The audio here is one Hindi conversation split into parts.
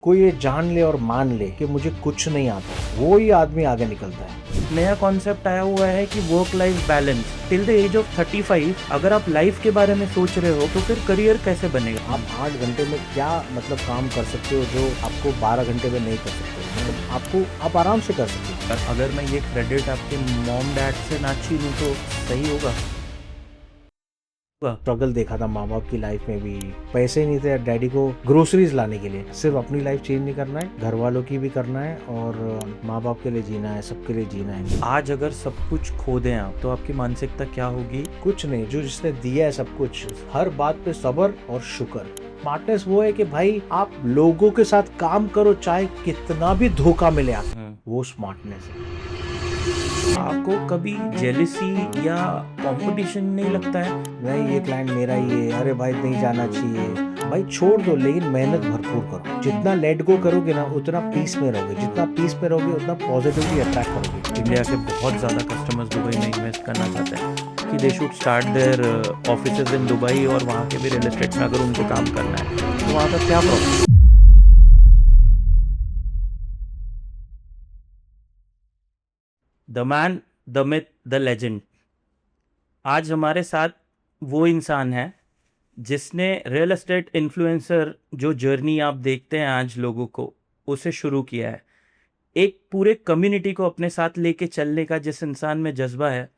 कोई ये जान ले और मान ले कि मुझे कुछ नहीं आता, वो ही आदमी आगे निकलता है। नया कॉन्सेप्ट आया हुआ है कि work life balance till the age of 35। अगर आप लाइफ के बारे में सोच रहे हो तो फिर करियर कैसे बनेगा। आप 8 घंटे में क्या काम कर सकते हो जो आपको 12 घंटे में नहीं कर सकते। आप आराम से कर सकते हो। अगर मैं ये क्रेडिट आपके मॉम डैड से ना छीनूं तो सही होगा। स्ट्रगल देखा था माँ बाप की लाइफ में भी, पैसे नहीं थे डैडी को ग्रोसरीज लाने के लिए। सिर्फ अपनी लाइफ चेंज नहीं करना है, घर वालों की भी करना है और माँ बाप के लिए जीना है, सबके लिए जीना है। आज अगर सब कुछ खो दें आप तो आपकी मानसिकता क्या होगी? कुछ नहीं, जो जिसने दिया है सब कुछ, हर बात पे सब्र और शुक्र। स्मार्टनेस वो है कि भाई आप लोगों के साथ काम करो चाहे कितना भी धोखा मिले आपको, वो स्मार्टनेस है। आपको कभी जेलिसी या कंपटीशन नहीं लगता है? नहीं, ये क्लाइंट मेरा ही है, अरे भाई नहीं जाना चाहिए। भाई छोड़ दो, लेकिन मेहनत भरपूर करो। जितना लेट गो करोगे ना उतना पीस में रहोगे, जितना पीस में रहोगे उतना पॉजिटिवली अट्रैक्ट करोगे। इंडिया के बहुत ज़्यादा कस्टमर्स दुबई में इन्वेस्ट करना चाहते हैं कि they should start their offices in Dubai और वहाँ के भी रियल एस्टेट में अगर उनको काम करना है तो वहाँ का क्या problem? The man, the myth, the legend. आज हमारे साथ वो इंसान है जिसने रियल एस्टेट इन्फ्लुएंसर जो जर्नी आप देखते हैं आज लोगों को, उसे शुरू किया है। एक पूरे कम्युनिटी को अपने साथ लेके चलने का जिस इंसान में जज्बा है,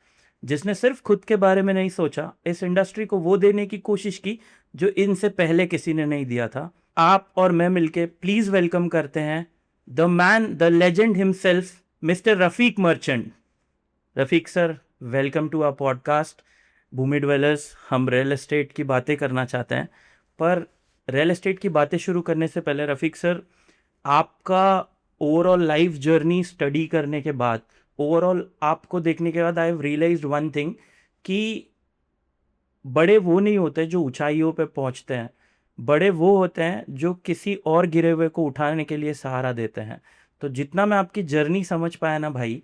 जिसने सिर्फ खुद के बारे में नहीं सोचा, इस इंडस्ट्री को वो देने की कोशिश की जो इनसे पहले किसी ने नहीं दिया था। आप और मैं मिलके प्लीज वेलकम करते हैं the man, the legend himself, mister Rafique Merchant. Rafique sir, welcome to our podcast Bhoomi Dwellers. हम रियल एस्टेट की बातें करना चाहते हैं, पर रियल एस्टेट की बातें शुरू करने से पहले रफीक सर, आपका ओवरऑल लाइफ जर्नी स्टडी करने के बाद, ओवरऑल आपको देखने के बाद I have realised one thing कि बड़े वो नहीं होते जो ऊंचाइयों पे पहुंचते हैं, बड़े वो होते हैं जो किसी और गिरे हुए को उठाने के लिए सहारा देते हैं। तो जितना मैं आपकी जर्नी समझ पाया ना भाई,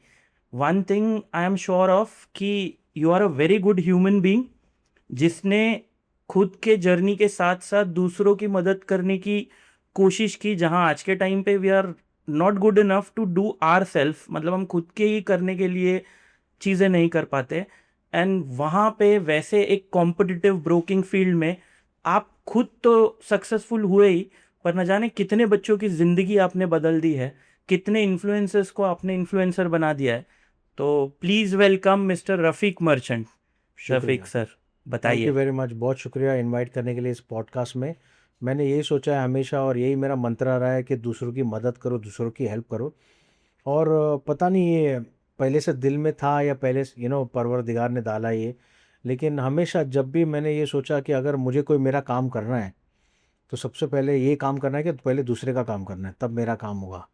one thing I am sure of कि you are a very good human being जिसने खुद के जर्नी के साथ साथ दूसरों की मदद करने की कोशिश की। जहां आज के टाइम पे we are not good enough to do our self, मतलब हम खुद के ही करने के लिए चीज़ें नहीं कर पाते। एंड वहाँ पे वैसे एक कॉम्पिटिटिव ब्रोकिंग फील्ड में आप खुद तो सक्सेसफुल हुए ही, पर न जाने कितने बच्चों की ज़िंदगी आपने बदल दी है, कितने इन्फ्लुएंसर्स को आपने इन्फ्लुएंसर बना दिया है। तो please welcome mister Rafiq Merchant. Rafiq शुक्रिया, सर, थैंक यू बताइए। वेरी मच, बहुत शुक्रिया इनवाइट करने के लिए इस पॉडकास्ट में। मैंने यही सोचा है हमेशा और यही मेरा मंत्रा रहा है कि दूसरों की मदद करो, दूसरों की हेल्प करो। और पता नहीं ये पहले से दिल में था या पहले से परवरदिगार ने डाला ये, लेकिन हमेशा जब भी मैंने ये सोचा कि अगर मुझे कोई मेरा काम करना है तो सबसे पहले ये काम करना है कि पहले दूसरे का काम करना है, तब मेरा काम होगा।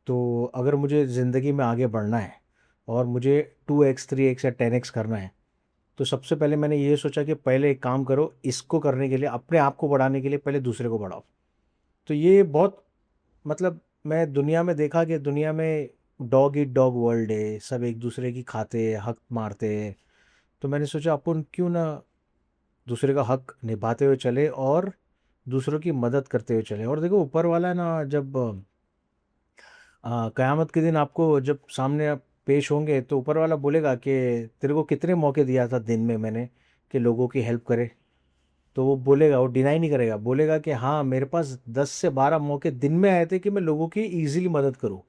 तो अगर मुझे ज़िंदगी में आगे बढ़ना है और मुझे 2x 3x या 10x करना है, तो सबसे पहले मैंने ये सोचा कि पहले एक काम करो, इसको करने के लिए, अपने आप को बढ़ाने के लिए पहले दूसरे को बढ़ाओ। तो ये बहुत, मतलब मैं दुनिया में देखा कि दुनिया में डॉग ईट डॉग वर्ल्ड है, सब एक दूसरे की खाते हैं, हक मारते हैं। तो मैंने सोचा अपन क्यों ना दूसरे का हक निभाते हुए चले और दूसरों की मदद करते हुए चले। और देखो ऊपर वाला ना, जब क़यामत के दिन आपको जब सामने आप पेश होंगे तो ऊपर वाला बोलेगा कि तेरे को कितने मौके दिया था दिन में मैंने कि लोगों की हेल्प करे। तो वो बोलेगा, वो डिनाई नहीं करेगा, बोलेगा कि हाँ मेरे पास 10 से 12 मौके दिन में आए थे कि मैं लोगों की ईजिली मदद करूँ,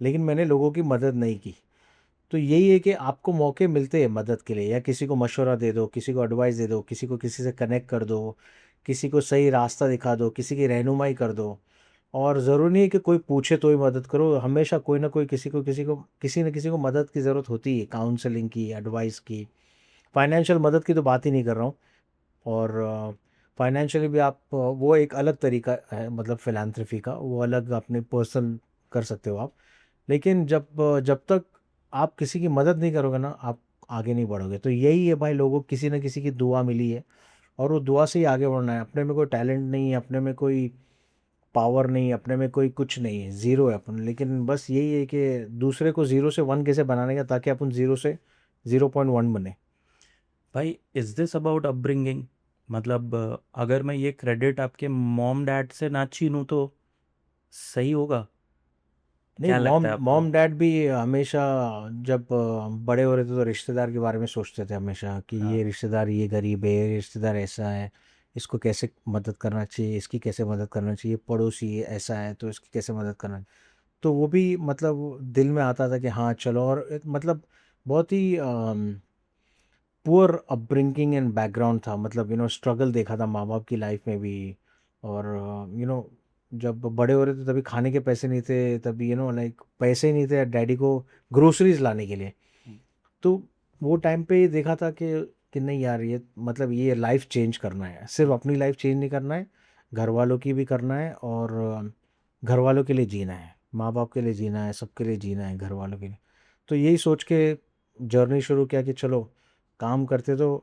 लेकिन मैंने लोगों की मदद नहीं की। तो यही है कि आपको मौके मिलते हैं मदद के लिए, या किसी को मशवरा दे दो, किसी को एडवाइस दे दो, किसी को किसी से कनेक्ट कर दो, किसी को सही रास्ता दिखा दो, किसी की रहनुमाई कर दो। और ज़रूरी नहीं है कि कोई पूछे तो ही मदद करो, हमेशा कोई ना कोई किसी न किसी को मदद की ज़रूरत होती है, काउंसलिंग की, एडवाइस की। फाइनेंशियल मदद की तो बात ही नहीं कर रहा हूँ। और फाइनेंशियली भी आप वो एक अलग तरीका है, मतलब फिलैंथ्रफी का, वो अलग अपने पर्सनल कर सकते हो आप। लेकिन जब तक आप किसी की मदद नहीं करोगे ना, आप आगे नहीं बढ़ोगे। तो यही है भाई, लोगों को किसी न किसी की दुआ मिली है और वो दुआ से ही आगे बढ़ना है। अपने में कोई टैलेंट नहीं है, अपने में कोई पावर नहीं है, अपने में कोई कुछ नहीं है, ज़ीरो है अपन। लेकिन बस यही है कि दूसरे को ज़ीरो से वन कैसे बनाने का, ताकि अपन ज़ीरो से 0.1 बने। भाई, इज दिस अबाउट अपब्रिंगिंग? मतलब अगर मैं ये क्रेडिट आपके मॉम डैड से ना छीनूं तो सही होगा? नहीं, क्या मॉम लगता है आपको? मॉम डैड भी हमेशा जब बड़े हो रहे थे तो रिश्तेदार के बारे में सोचते थे हमेशा कि हाँ। ये रिश्तेदार ये गरीब है, ये रिश्तेदार ऐसा है, इसको कैसे मदद करना चाहिए, इसकी कैसे मदद करना चाहिए, पड़ोसी ये ऐसा है तो इसकी कैसे मदद करना। तो वो भी मतलब दिल में आता था कि हाँ चलो, और मतलब बहुत ही पुअर अपब्रिंगिंग एंड बैकग्राउंड था, मतलब स्ट्रगल देखा था माँ बाप की लाइफ में भी। और जब बड़े हो रहे थे तभी खाने के पैसे नहीं थे, तभी लाइक पैसे ही नहीं थे डैडी को ग्रोसरीज लाने के लिए। हम्म। तो वो टाइम पे ये देखा था कि नहीं यार, ये मतलब ये लाइफ चेंज करना है, सिर्फ अपनी लाइफ चेंज नहीं करना है, घर वालों की भी करना है, और घर वालों के लिए जीना है, माँ बाप के लिए जीना है, सबके लिए जीना है, घर वालों के लिए। तो यही सोच के जर्नी शुरू किया कि चलो काम करते तो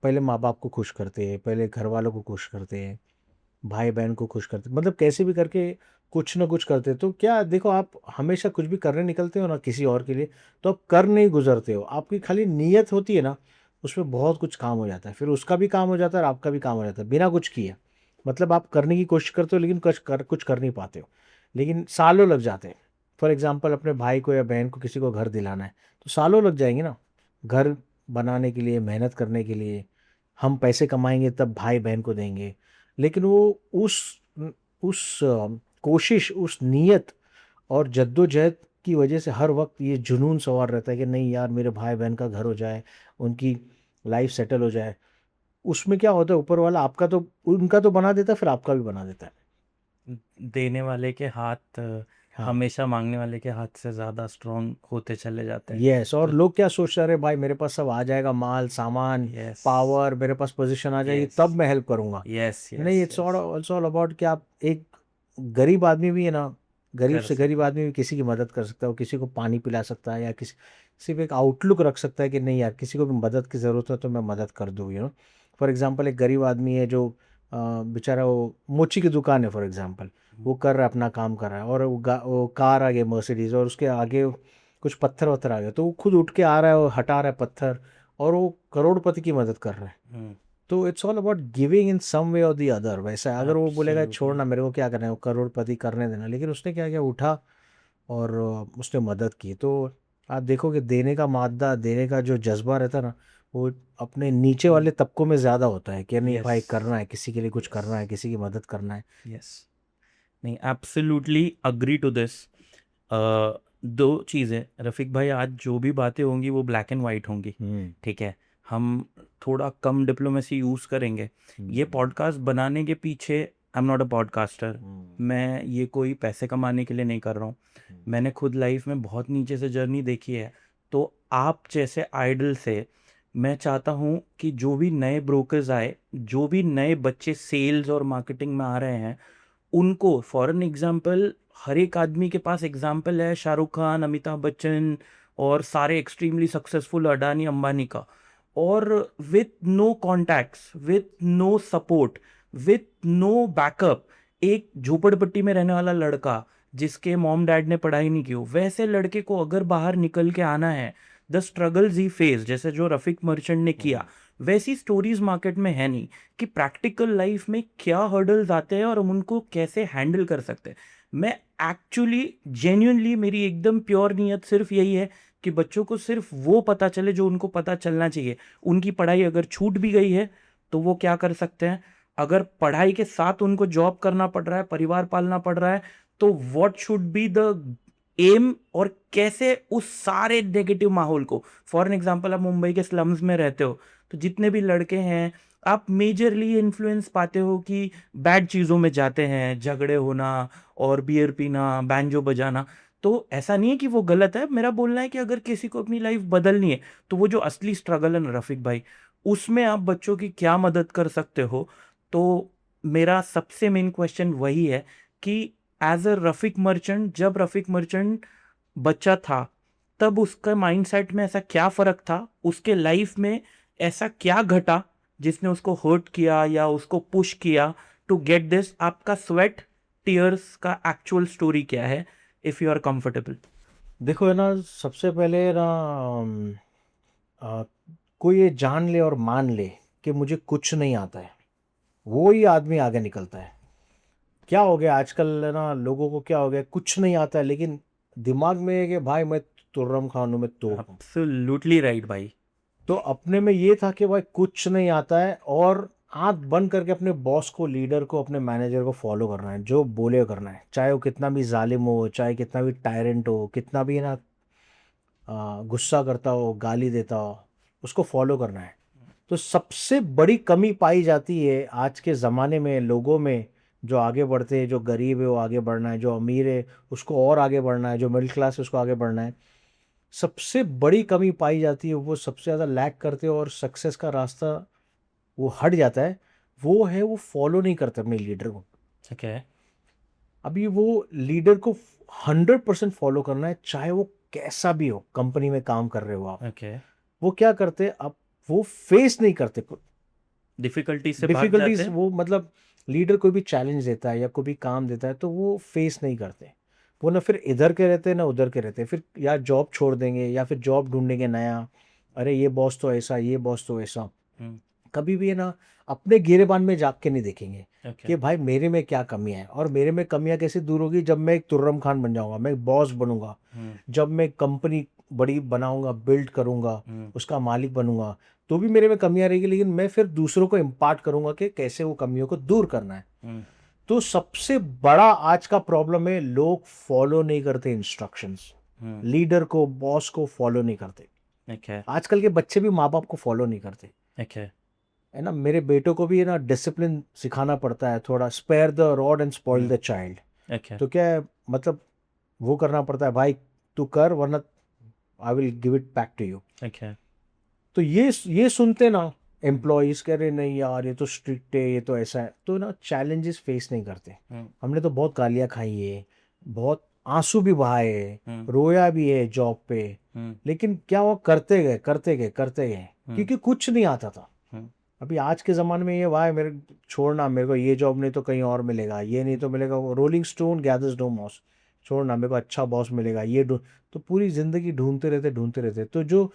पहले माँ बाप को खुश करते हैं, पहले घर वालों को खुश करते हैं, भाई बहन को खुश करते, मतलब कैसे भी करके कुछ ना कुछ करते। तो क्या देखो, आप हमेशा कुछ भी करने निकलते हो ना किसी और के लिए, तो आप कर नहीं गुजरते हो, आपकी खाली नीयत होती है ना, उसमें बहुत कुछ काम हो जाता है, फिर उसका भी काम हो जाता है और आपका भी काम हो जाता है बिना कुछ किए। मतलब आप करने की कोशिश करते हो लेकिन कुछ कर नहीं पाते हो, लेकिन सालों लग जाते हैं। फॉर एग्जाम्पल अपने भाई को या बहन को किसी को घर दिलाना है तो सालों लग जाएंगे ना, घर बनाने के लिए, मेहनत करने के लिए। हम पैसे कमाएंगे तब भाई बहन को देंगे, लेकिन वो उस उस कोशिश, उस नीयत और जद्दोजहद की वजह से हर वक्त ये जुनून सवार रहता है कि नहीं यार, मेरे भाई बहन का घर हो जाए, उनकी लाइफ सेटल हो जाए। उसमें क्या होता है, ऊपर वाला आपका तो, उनका तो बना देता है, फिर आपका भी बना देता है। देने वाले के हाथ हाँ। हमेशा मांगने वाले के हाथ से ज़्यादा स्ट्रांग होते चले जाते हैं। यस, और तो लोग क्या सोचते हैं, अरे भाई मेरे पास सब आ जाएगा, माल सामान, यस, पावर, मेरे पास पोजीशन आ जाएगी यस, तब मैं हेल्प करूंगा। यस, यस, नहीं, it's yes. All also all about कि आप एक गरीब आदमी भी है ना, गरीब कर से गरीब सकते। आदमी भी किसी की मदद कर सकता है, वो किसी को पानी पिला सकता है, या किसी सिर्फ एक आउटलुक रख सकता है कि नहीं यार, किसी को भी मदद की ज़रूरत है तो मैं मदद कर दूँ। फॉर एग्जांपल एक गरीब आदमी है जो बेचारा, वो मोची की दुकान है फॉर एग्जांपल, वो कर रहा है, अपना काम कर रहा है, और वो कार आ गई मर्सिडीज, और उसके आगे कुछ पत्थर वत्थर आ गए, तो वो खुद उठ के आ रहा है और हटा रहा है पत्थर, और वो करोड़पति की मदद कर रहा है। हम्म। तो it's all about giving in some way और दी अदर। वैसा है, अगर वो बोलेगा एब्सोल्युटली। छोड़ना, मेरे को क्या करना है, वो करोड़पति करने देना, लेकिन उसने क्या किया, उठा और उसने मदद की। तो आप देखो कि देने का मादा, देने का जो जज्बा रहता है ना, वो अपने नीचे वाले तबकों में ज़्यादा होता है कि नहीं यस, भाई, करना है, किसी के लिए कुछ यस, करना है, किसी की मदद करना है। यस। नहीं, एब्सोल्युटली अग्री टू दिस। दो चीज़ें रफ़ीक भाई, आज जो भी बातें होंगी वो ब्लैक एंड वाइट होंगी। हम्म। ठीक है। हम थोड़ा कम डिप्लोमेसी यूज़ करेंगे। ये हम्म। पॉडकास्ट बनाने के पीछे, I am not a podcaster. Hmm. मैं ये कोई पैसे कमाने के लिए नहीं कर रहा हूँ। हम्म। मैंने खुद लाइफ में बहुत नीचे से जर्नी देखी है। तो आप जैसे आइडल से मैं चाहता हूँ कि जो भी नए ब्रोकर्स आए, जो भी नए बच्चे सेल्स और मार्केटिंग में आ रहे हैं, उनको फॉर एन एग्जाम्पल, हर एक आदमी के पास एग्जाम्पल है शाहरुख खान, अमिताभ बच्चन और सारे एक्सट्रीमली सक्सेसफुल अडानी अंबानी का। और with no contacts, with no support, with no backup, एक झोपड़पट्टी में रहने वाला लड़का जिसके मॉम डैड ने पढ़ाई नहीं की हो, वैसे लड़के को अगर बाहर निकल के आना है, द स्ट्रगल्स ही फेस, जैसे जो रफीक मर्चेंट ने किया, वैसी स्टोरीज मार्केट में है नहीं। कि प्रैक्टिकल लाइफ में क्या हर्डल्स आते हैं और हम उनको कैसे हैंडल कर सकते हैं। मैं एक्चुअली जेन्युइनली, मेरी एकदम प्योर नीयत सिर्फ यही है कि बच्चों को सिर्फ वो पता चले जो उनको पता चलना चाहिए। उनकी पढ़ाई अगर छूट भी गई है तो वो क्या कर सकते हैं। अगर पढ़ाई के साथ उनको जॉब करना पड़ रहा है, परिवार पालना पड़ रहा है, तो what should be the aim, और कैसे उस सारे नेगेटिव माहौल को, फॉर एन एग्जाम्पल आप मुंबई के स्लम्स में रहते हो, तो जितने भी लड़के हैं, आप मेजरली इन्फ्लुएंस पाते हो कि बैड चीज़ों में जाते हैं, झगड़े होना और बियर पीना, बैंजो बजाना। तो ऐसा नहीं है कि वो गलत है, मेरा बोलना है कि अगर किसी को अपनी लाइफ बदलनी है, तो वो जो असली स्ट्रगल है ना रफीक भाई, उसमें आप बच्चों की क्या मदद कर सकते हो। तो मेरा सबसे मेन क्वेश्चन वही है कि एज अ रफीक मर्चेंट, जब रफीक मर्चेंट बच्चा था, तब उसका माइंडसेट में ऐसा क्या फर्क था, उसके लाइफ में ऐसा क्या घटा जिसने उसको हर्ट किया या उसको पुश किया टू गेट दिस। आपका स्वेट टीयर्स का एक्चुअल स्टोरी क्या है, इफ यू आर कंफर्टेबल। देखो है ना, सबसे पहले ना आ, कोई ये जान ले और मान ले कि मुझे कुछ नहीं आता है, वो ही आदमी आगे निकलता है। क्या हो गया आजकल ना, लोगों को क्या हो गया, कुछ नहीं आता है लेकिन दिमाग में है कि भाई मैं तुर्रम खान हूँ, मैं तोप हूँ। एब्सोल्युटली राइट भाई। तो अपने में ये था कि भाई कुछ नहीं आता है, और आंख बंद करके अपने बॉस को, लीडर को, अपने मैनेजर को फॉलो करना है, जो बोले करना है, चाहे वो कितना भी जालिम हो, चाहे कितना भी टायरेंट हो, कितना भी ना गुस्सा करता हो, गाली देता हो, उसको फॉलो करना है। तो सबसे बड़ी कमी पाई जाती है आज के ज़माने में लोगों में, जो आगे बढ़ते हैं, जो गरीब है वो आगे बढ़ना है, जो अमीर है उसको और आगे बढ़ना है, जो मिडिल क्लास है उसको आगे बढ़ना है। सबसे बड़ी कमी पाई जाती है, वो सबसे ज़्यादा लैक करते हो और सक्सेस का रास्ता वो हट जाता है, वो है वो फॉलो नहीं करते अपने लीडर को। ओके। अभी वो लीडर को 100% फॉलो करना है, चाहे वो कैसा भी हो, कंपनी में काम कर रहे हो आप। ओके। वो क्या करते, अब वो फेस नहीं करते डिफिकल्टी से भाग जाते डिफिकल्टीज, हैं। वो मतलब लीडर कोई भी चैलेंज देता है या कोई भी काम देता है तो वो फेस नहीं करते। वो ना फिर इधर के रहते हैं ना उधर के रहते हैं, फिर या जॉब छोड़ देंगे या फिर जॉब ढूंढेंगे नया। अरे ये बॉस तो ऐसा, ये बॉस तो ऐसा। हम्म। कभी भी है ना अपने गिरेबान में जाग के नहीं देखेंगे ओके। कि भाई मेरे में क्या कमियां हैं, और मेरे में कमियां कैसे दूर होगी, जब मैं एक तुर्रम खान बन जाऊंगा, मैं एक बॉस बनूंगा, हम्म। जब मैं कंपनी बड़ी बनाऊंगा, बिल्ड करूंगा, हम्म। उसका मालिक बनूंगा, तो भी मेरे में कमियां रहेगी, लेकिन मैं फिर दूसरों को इम्पार्ट करूंगा कि कैसे वो कमियों को दूर करना है। हम्म। तो सबसे बड़ा आज का प्रॉब्लम है, लोग फॉलो नहीं करते इंस्ट्रक्शंस, हम्म। लीडर को, बॉस को फॉलो नहीं करते। ओके। आजकल के बच्चे भी माँ बाप को फॉलो नहीं करते, ओके। है ना। मेरे बेटों को भी है ना डिसिप्लिन सिखाना पड़ता है थोड़ा, spare the rod and spoil the child. Okay. तो क्या है, मतलब वो करना पड़ता है, भाई तू कर वरना I will give it back to you. Okay. तो ये सुनते ना एम्प्लॉयज, कह रहे नहीं यार ये तो स्ट्रिक्ट है, ये तो ऐसा है, तो ना चैलेंजेस फेस नहीं करते। हम्म। हमने तो बहुत गालियां खाई है, बहुत आंसू भी बहाए है, हम्म। रोया भी है जॉब पे, हम्म। लेकिन क्या वो करते गए करते गए करते गए, हम्म। क्योंकि कुछ नहीं आता था। हम्म। अभी आज के ज़माने में ये भाई मेरे छोड़ना, मेरे को ये जॉब नहीं तो कहीं और मिलेगा, ये नहीं तो मिलेगा, वो rolling stone gathers no moss, छोड़ना मेरे को अच्छा बॉस मिलेगा, ये ढूंढ। तो पूरी ज़िंदगी ढूंढते रहते, तो जो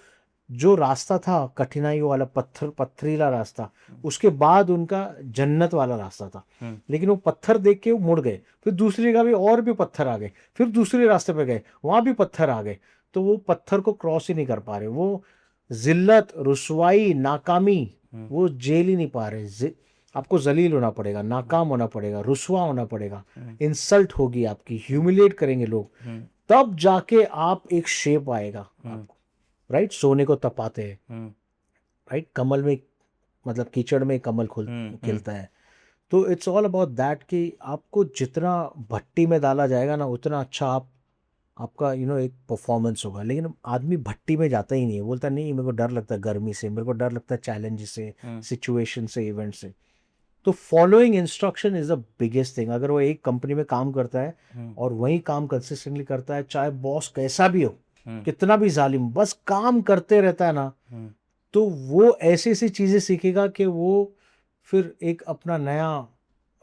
जो रास्ता था कठिनाई वाला, पत्थरीला रास्ता, उसके बाद उनका जन्नत वाला रास्ता था। हम्म। लेकिन वो पत्थर देख के वो मुड़ गए, फिर दूसरी जगह भी और भी पत्थर आ गए, फिर दूसरे रास्ते पे गए, वहां भी पत्थर आ गए, तो वो पत्थर को क्रॉस ही नहीं कर पा रहे। वो जिल्लत, रुसवाई, नाकामी, हम्म। वो झेल ही नहीं पा रहे। आपको जलील होना पड़ेगा, नाकाम होना पड़ेगा, रुसवा होना पड़ेगा, हम्म। इंसल्ट होगी आपकी, ह्यूमिलेट करेंगे लोग, हम्म। तब जाके आप एक शेप आएगा हम्म। आपको। राइट, सोने को तपाते हैं, हम्म। राइट, कमल में, मतलब कीचड़ में कमल खुल हम्म। हम्म। खिलता है। तो इट्स ऑल अबाउट दैट कि आपको जितना भट्टी में डाला जाएगा ना, उतना अच्छा आपका एक परफॉर्मेंस होगा। लेकिन आदमी भट्टी में जाता ही नहीं है, बोलता नहीं मेरे को डर लगता है गर्मी से, मेरे को डर लगता है चैलेंज से, हम्म। सिचुएशन से, इवेंट से। तो following instruction is the biggest thing. अगर वो एक कंपनी में काम करता है हम्म। और वही काम कंसिस्टेंटली करता है, चाहे बॉस कैसा भी हो, हम्म। कितना भी जालिम, बस काम करते रहता है ना, हम्म। तो वो ऐसी ऐसी चीज़ें सीखेगा कि वो फिर एक अपना नया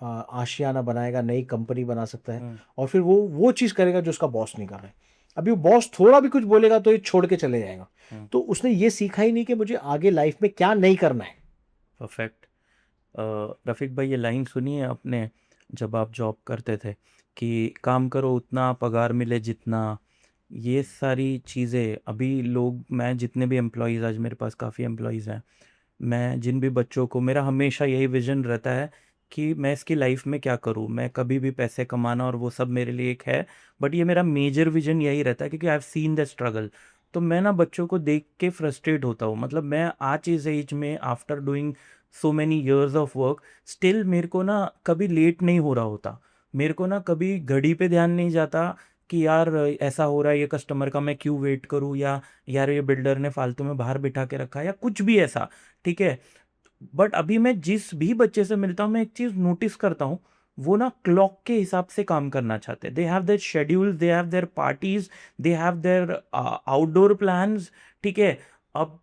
आशियाना बनाएगा, नई कंपनी बना सकता है, हम्म। और फिर वो चीज़ करेगा जो उसका बॉस नहीं कर रहा है। अभी वो बॉस थोड़ा भी कुछ बोलेगा तो ये छोड़ के चले जाएगा। हम्म। तो उसने ये सीखा ही नहीं कि मुझे आगे लाइफ में क्या नहीं करना है। परफेक्ट। रफ़ीक भाई, ये लाइन सुनी है आपने, जब आप जॉब करते थे, कि काम करो उतना पगार मिले जितना। ये सारी चीज़ें अभी लोग, मैं जितने भी एम्प्लॉयज़, आज मेरे पास काफ़ी एम्प्लॉयज़ हैं, मैं जिन भी बच्चों को, मेरा हमेशा यही विज़न रहता है कि मैं इसकी लाइफ में क्या करूँ, मैं कभी भी पैसे कमाना और वो सब मेरे लिए एक है, बट ये मेरा मेजर विज़न यही रहता है, क्योंकि I have seen the struggle. तो मैं ना बच्चों को देख के फ्रस्ट्रेट होता हूँ। मतलब मैं आज इस एज में, after doing so many years of work, still मेरे को ना कभी लेट नहीं हो रहा होता, मेरे को ना कभी घड़ी पे ध्यान नहीं जाता कि यार ऐसा हो रहा है ये कस्टमर का, मैं क्यों वेट करूँ, या यार ये बिल्डर ने फालतू में बाहर बिठा के रखा है, या कुछ भी ऐसा। ठीक है। बट अभी मैं जिस भी बच्चे से मिलता हूँ, मैं एक चीज़ नोटिस करता हूँ, वो ना क्लॉक के हिसाब से काम करना चाहते हैं। They have their schedule, they have their parties, they have their outdoor plans. ठीक है। अब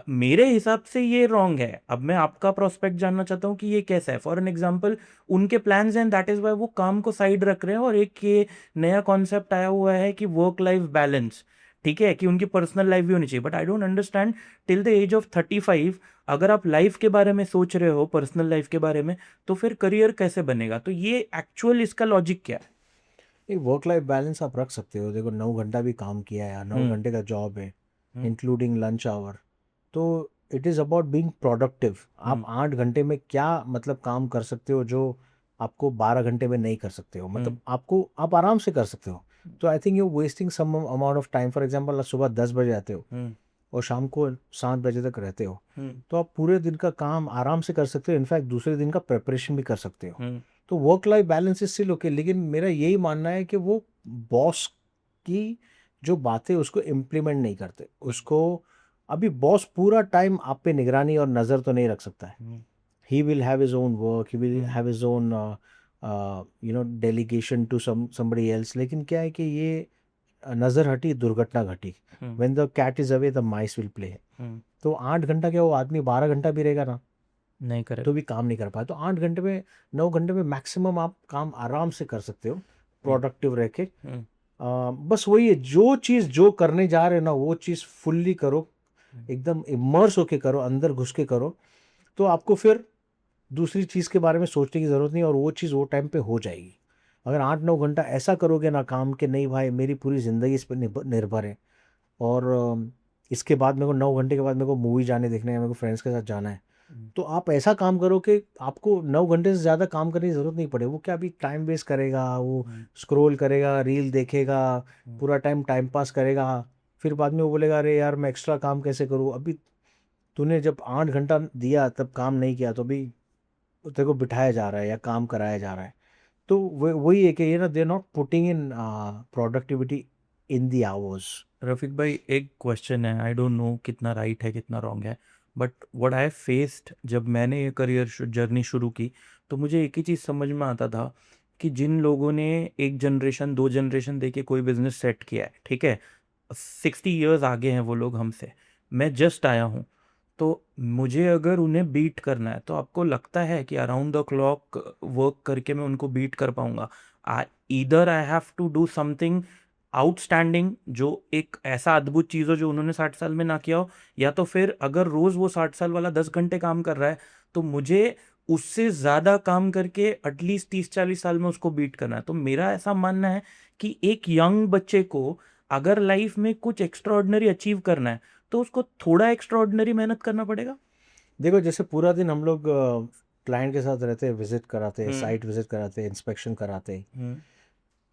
मेरे हिसाब से ये रॉन्ग है। अब मैं आपका प्रोस्पेक्ट जानना चाहता हूँ कि ये कैसा है। फॉर एन एग्जाम्पल, उनके प्लान्स हैं, दैट इज़ वाई वो काम को साइड रख रहे हैं, और एक ये नया कॉन्सेप्ट आया हुआ है कि वर्क लाइफ बैलेंस। ठीक है, कि उनकी पर्सनल लाइफ भी होनी चाहिए, but I don't understand till the age of 35 अगर आप लाइफ के बारे में सोच रहे हो, पर्सनल लाइफ के बारे में, तो फिर करियर कैसे बनेगा? तो ये एक्चुअल इसका लॉजिक क्या है? एक वर्क लाइफ बैलेंस आप रख सकते हो। देखो 9 घंटा भी काम किया है, 9 घंटे का जॉब है, इंक्लूडिंग लंच आवर, तो it is about being productive. आप 8 घंटे में क्या मतलब काम कर सकते हो जो आपको 12 घंटे में नहीं कर सकते हो, मतलब आपको आप आराम से कर सकते हो। तो I think you wasting some amount of time. For example सुबह 10 बजे आते हो और शाम को 7 बजे तक रहते हो, तो आप पूरे दिन का काम आराम से कर सकते हो, इनफैक्ट दूसरे दिन का प्रिपरेशन भी कर सकते हो। तो work life balance is still okay, लेकिन मेरा यही मानना है कि वो बॉस की जो बातें उसको इम्प्लीमेंट नहीं करते। उसको अभी बॉस पूरा टाइम आप पे निगरानी और नज़र तो नहीं रख सकता है। He will have his own work, he will have his own delegation to somebody else. लेकिन क्या है कि ये नज़र हटी दुर्घटना घटी। When the cat is away the mice will play. तो 8 घंटा क्या वो आदमी 12 घंटा भी रहेगा ना नहीं करे तो भी काम नहीं कर पाए। तो 8 घंटे में 9 घंटे में मैक्सिमम आप काम आराम से कर सकते हो, प्रोडक्टिव रह के। बस वही है, जो चीज़ जो करने जा रहे हो ना वो चीज़ फुल्ली करो, एकदम इमर्स होके करो, अंदर घुस के करो, तो आपको फिर दूसरी चीज़ के बारे में सोचने की ज़रूरत नहीं और वो चीज़ वो टाइम पे हो जाएगी। अगर 8-9 घंटा ऐसा करोगे ना काम के, नहीं भाई मेरी पूरी ज़िंदगी इस पर निर्भर है और इसके बाद मेरे को 9 घंटे के बाद मेरे को मूवी जाने देखना है, मेरे को फ्रेंड्स के साथ जाना है, तो आप ऐसा काम करो कि आपको 9 घंटे से ज़्यादा काम करने की ज़रूरत नहीं पड़े। वो क्या अभी टाइम वेस्ट करेगा, वो स्क्रॉल करेगा, रील देखेगा, पूरा टाइम पास करेगा, फिर बाद में वो बोलेगा अरे यार मैं एक्स्ट्रा काम कैसे करूँ। अभी तूने जब 8 घंटा दिया तब काम नहीं किया, तो अभी तेरे को बिठाया जा रहा है या काम कराया जा रहा है। तो वही है कि ये ना they not putting in productivity in the hours. Rafiq भाई, एक क्वेश्चन है, आई डोंट नो कितना राइट है कितना रॉन्ग है, बट व्हाट आई फेस्ड जब मैंने ये करियर जर्नी शुरू की, तो मुझे एक ही चीज़ समझ में आता था कि जिन लोगों ने एक जनरेशन 2 जनरेशन दे के कोई बिजनेस सेट किया है, ठीक है, 60 ईयर्स आगे हैं वो लोग हमसे, मैं जस्ट आया हूँ, तो मुझे अगर उन्हें बीट करना है, तो आपको लगता है कि अराउंड द क्लॉक वर्क करके मैं उनको बीट कर पाऊंगा? Either I have to do something outstanding, जो एक ऐसा अद्भुत चीज़ हो जो उन्होंने 60 साल में ना किया हो, या तो फिर अगर रोज़ वो 60 साल वाला 10 घंटे काम कर रहा है, तो मुझे उससे ज़्यादा काम करके एटलीस्ट 30-40 साल में उसको बीट करना है। तो मेरा ऐसा मानना है कि एक यंग बच्चे को अगर लाइफ में कुछ एक्स्ट्राऑर्डिनरी अचीव करना है, तो उसको थोड़ा एक्स्ट्राऑर्डिनरी मेहनत करना पड़ेगा। देखो जैसे पूरा दिन हम लोग क्लाइंट के साथ रहते हैं, विजिट कराते हैं, साइट विजिट कराते हैं, इंस्पेक्शन कराते हैं,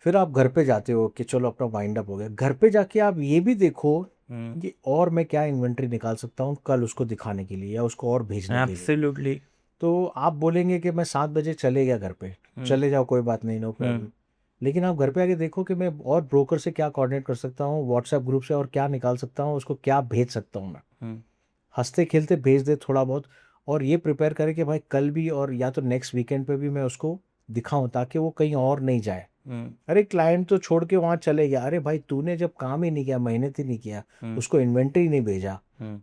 फिर आप घर पे जाते हो कि चलो अपना वाइंड अप हो गया। घर पे जाके आप ये भी देखो कि और मैं क्या इन्वेंट्री निकाल सकता हूँ कल उसको दिखाने के लिए या उसको और भेजने के लिए। एब्सोल्युटली। तो आप बोलेंगे कि मैं 7 बजे चले गया घर पे, चले जाओ कोई बात नहीं, नो प्रॉब्लम। लेकिन आप घर पे आके देखो कि मैं और ब्रोकर से क्या कोऑर्डिनेट कर सकता हूँ, व्हाट्सएप ग्रुप से और क्या निकाल सकता हूँ, उसको क्या भेज सकता हूँ मैं। हंसते खेलते भेज दे थोड़ा बहुत, और ये प्रिपेयर करे कि भाई कल भी और या तो नेक्स्ट वीकेंड पे भी मैं उसको दिखाऊं ताकि वो कहीं और नहीं जाए। अरे क्लाइंट तो छोड़ के वहाँ चले गया, अरे भाई तूने जब काम ही नहीं किया, मेहनत ही नहीं किया, उसको इन्वेंट्री नहीं भेजा,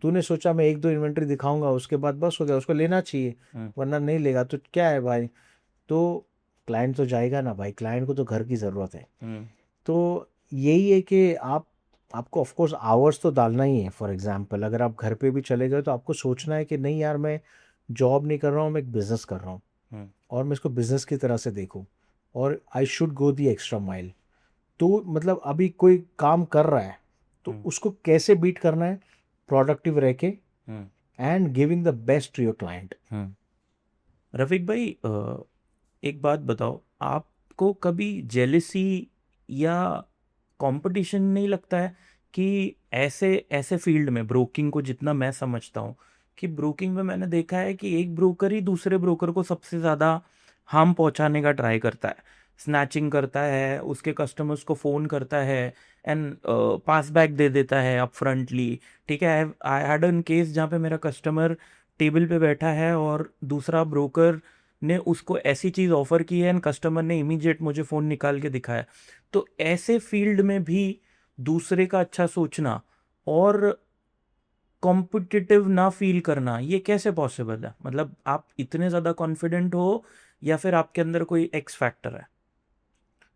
तूने सोचा मैं 1-2 इन्वेंट्री दिखाऊंगा उसके बाद बस हो गया, उसको लेना चाहिए, वरना नहीं लेगा तो क्या है भाई। तो क्लाइंट तो जाएगा ना भाई, क्लाइंट को तो घर की ज़रूरत है। तो यही है कि आपको ऑफ कोर्स आवर्स तो डालना ही है। फॉर एग्जांपल अगर आप घर पे भी चले गए तो आपको सोचना है कि नहीं यार मैं जॉब नहीं कर रहा हूँ, मैं एक बिज़नेस कर रहा हूँ और मैं इसको बिज़नेस की तरह से देखूँ और I should go the extra mile. तो मतलब अभी कोई काम कर रहा है तो उसको कैसे बीट करना है, प्रोडक्टिव रह के and giving the best to your client. Rafique भाई, एक बात बताओ, आपको कभी जेलिसी या कंपटीशन नहीं लगता है कि ऐसे ऐसे फील्ड में, ब्रोकिंग को जितना मैं समझता हूँ, कि ब्रोकिंग में मैंने देखा है कि एक ब्रोकर ही दूसरे ब्रोकर को सबसे ज़्यादा हार्म पहुंचाने का ट्राई करता है, स्नैचिंग करता है, उसके कस्टमर्स को फ़ोन करता है एंड पास बैक दे देता है अपफ्रंटली। ठीक है, आई हैड एन केस जहाँ पे मेरा कस्टमर टेबल पे बैठा है और दूसरा ब्रोकर ने उसको ऐसी चीज़ ऑफर की है एंड कस्टमर ने इमीडिएट मुझे फ़ोन निकाल के दिखाया। तो ऐसे फील्ड में भी दूसरे का अच्छा सोचना और कॉम्पिटिटिव ना फील करना, ये कैसे पॉसिबल है? मतलब आप इतने ज़्यादा कॉन्फिडेंट हो या फिर आपके अंदर कोई एक्स फैक्टर है?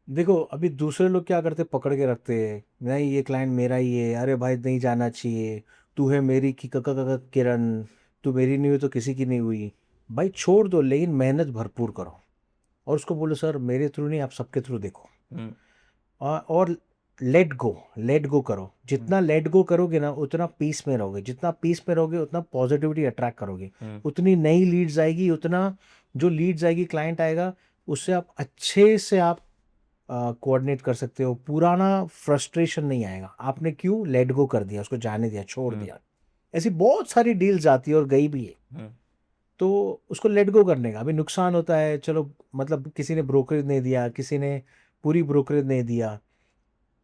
देखो अभी दूसरे लोग क्या करते, पकड़ के रखते हैं, नहीं ये क्लाइंट मेरा ही है, अरे भाई नहीं जाना चाहिए, तू है मेरी की किरण, तू मेरी नहीं हुई तो किसी की नहीं हुई। भाई छोड़ दो, लेकिन मेहनत भरपूर करो, और उसको बोलो सर मेरे थ्रू नहीं, आप सबके थ्रू देखो। हम्म, और लेट गो करो, हम्म, जितना लेट गो करोगे ना उतना पीस में रहोगे, जितना पीस में रहोगे उतना पॉजिटिविटी अट्रैक्ट करोगे, हम्म, उतनी नई लीड्स आएगी, उतना जो लीड्स आएगी क्लाइंट आएगा, उससे आप अच्छे से आप कोऑर्डिनेट कर सकते हो, पुराना फ्रस्ट्रेशन नहीं आएगा, आपने क्यों लेट गो कर दिया, उसको जाने दिया, छोड़ हम्म, दिया। ऐसी बहुत सारी डील्स आती है और गई भी है, हम्म, तो उसको लेट गो करने का, अभी नुकसान होता है चलो, मतलब किसी ने ब्रोकरेज नहीं दिया, किसी ने पूरी ब्रोकरेज नहीं दिया,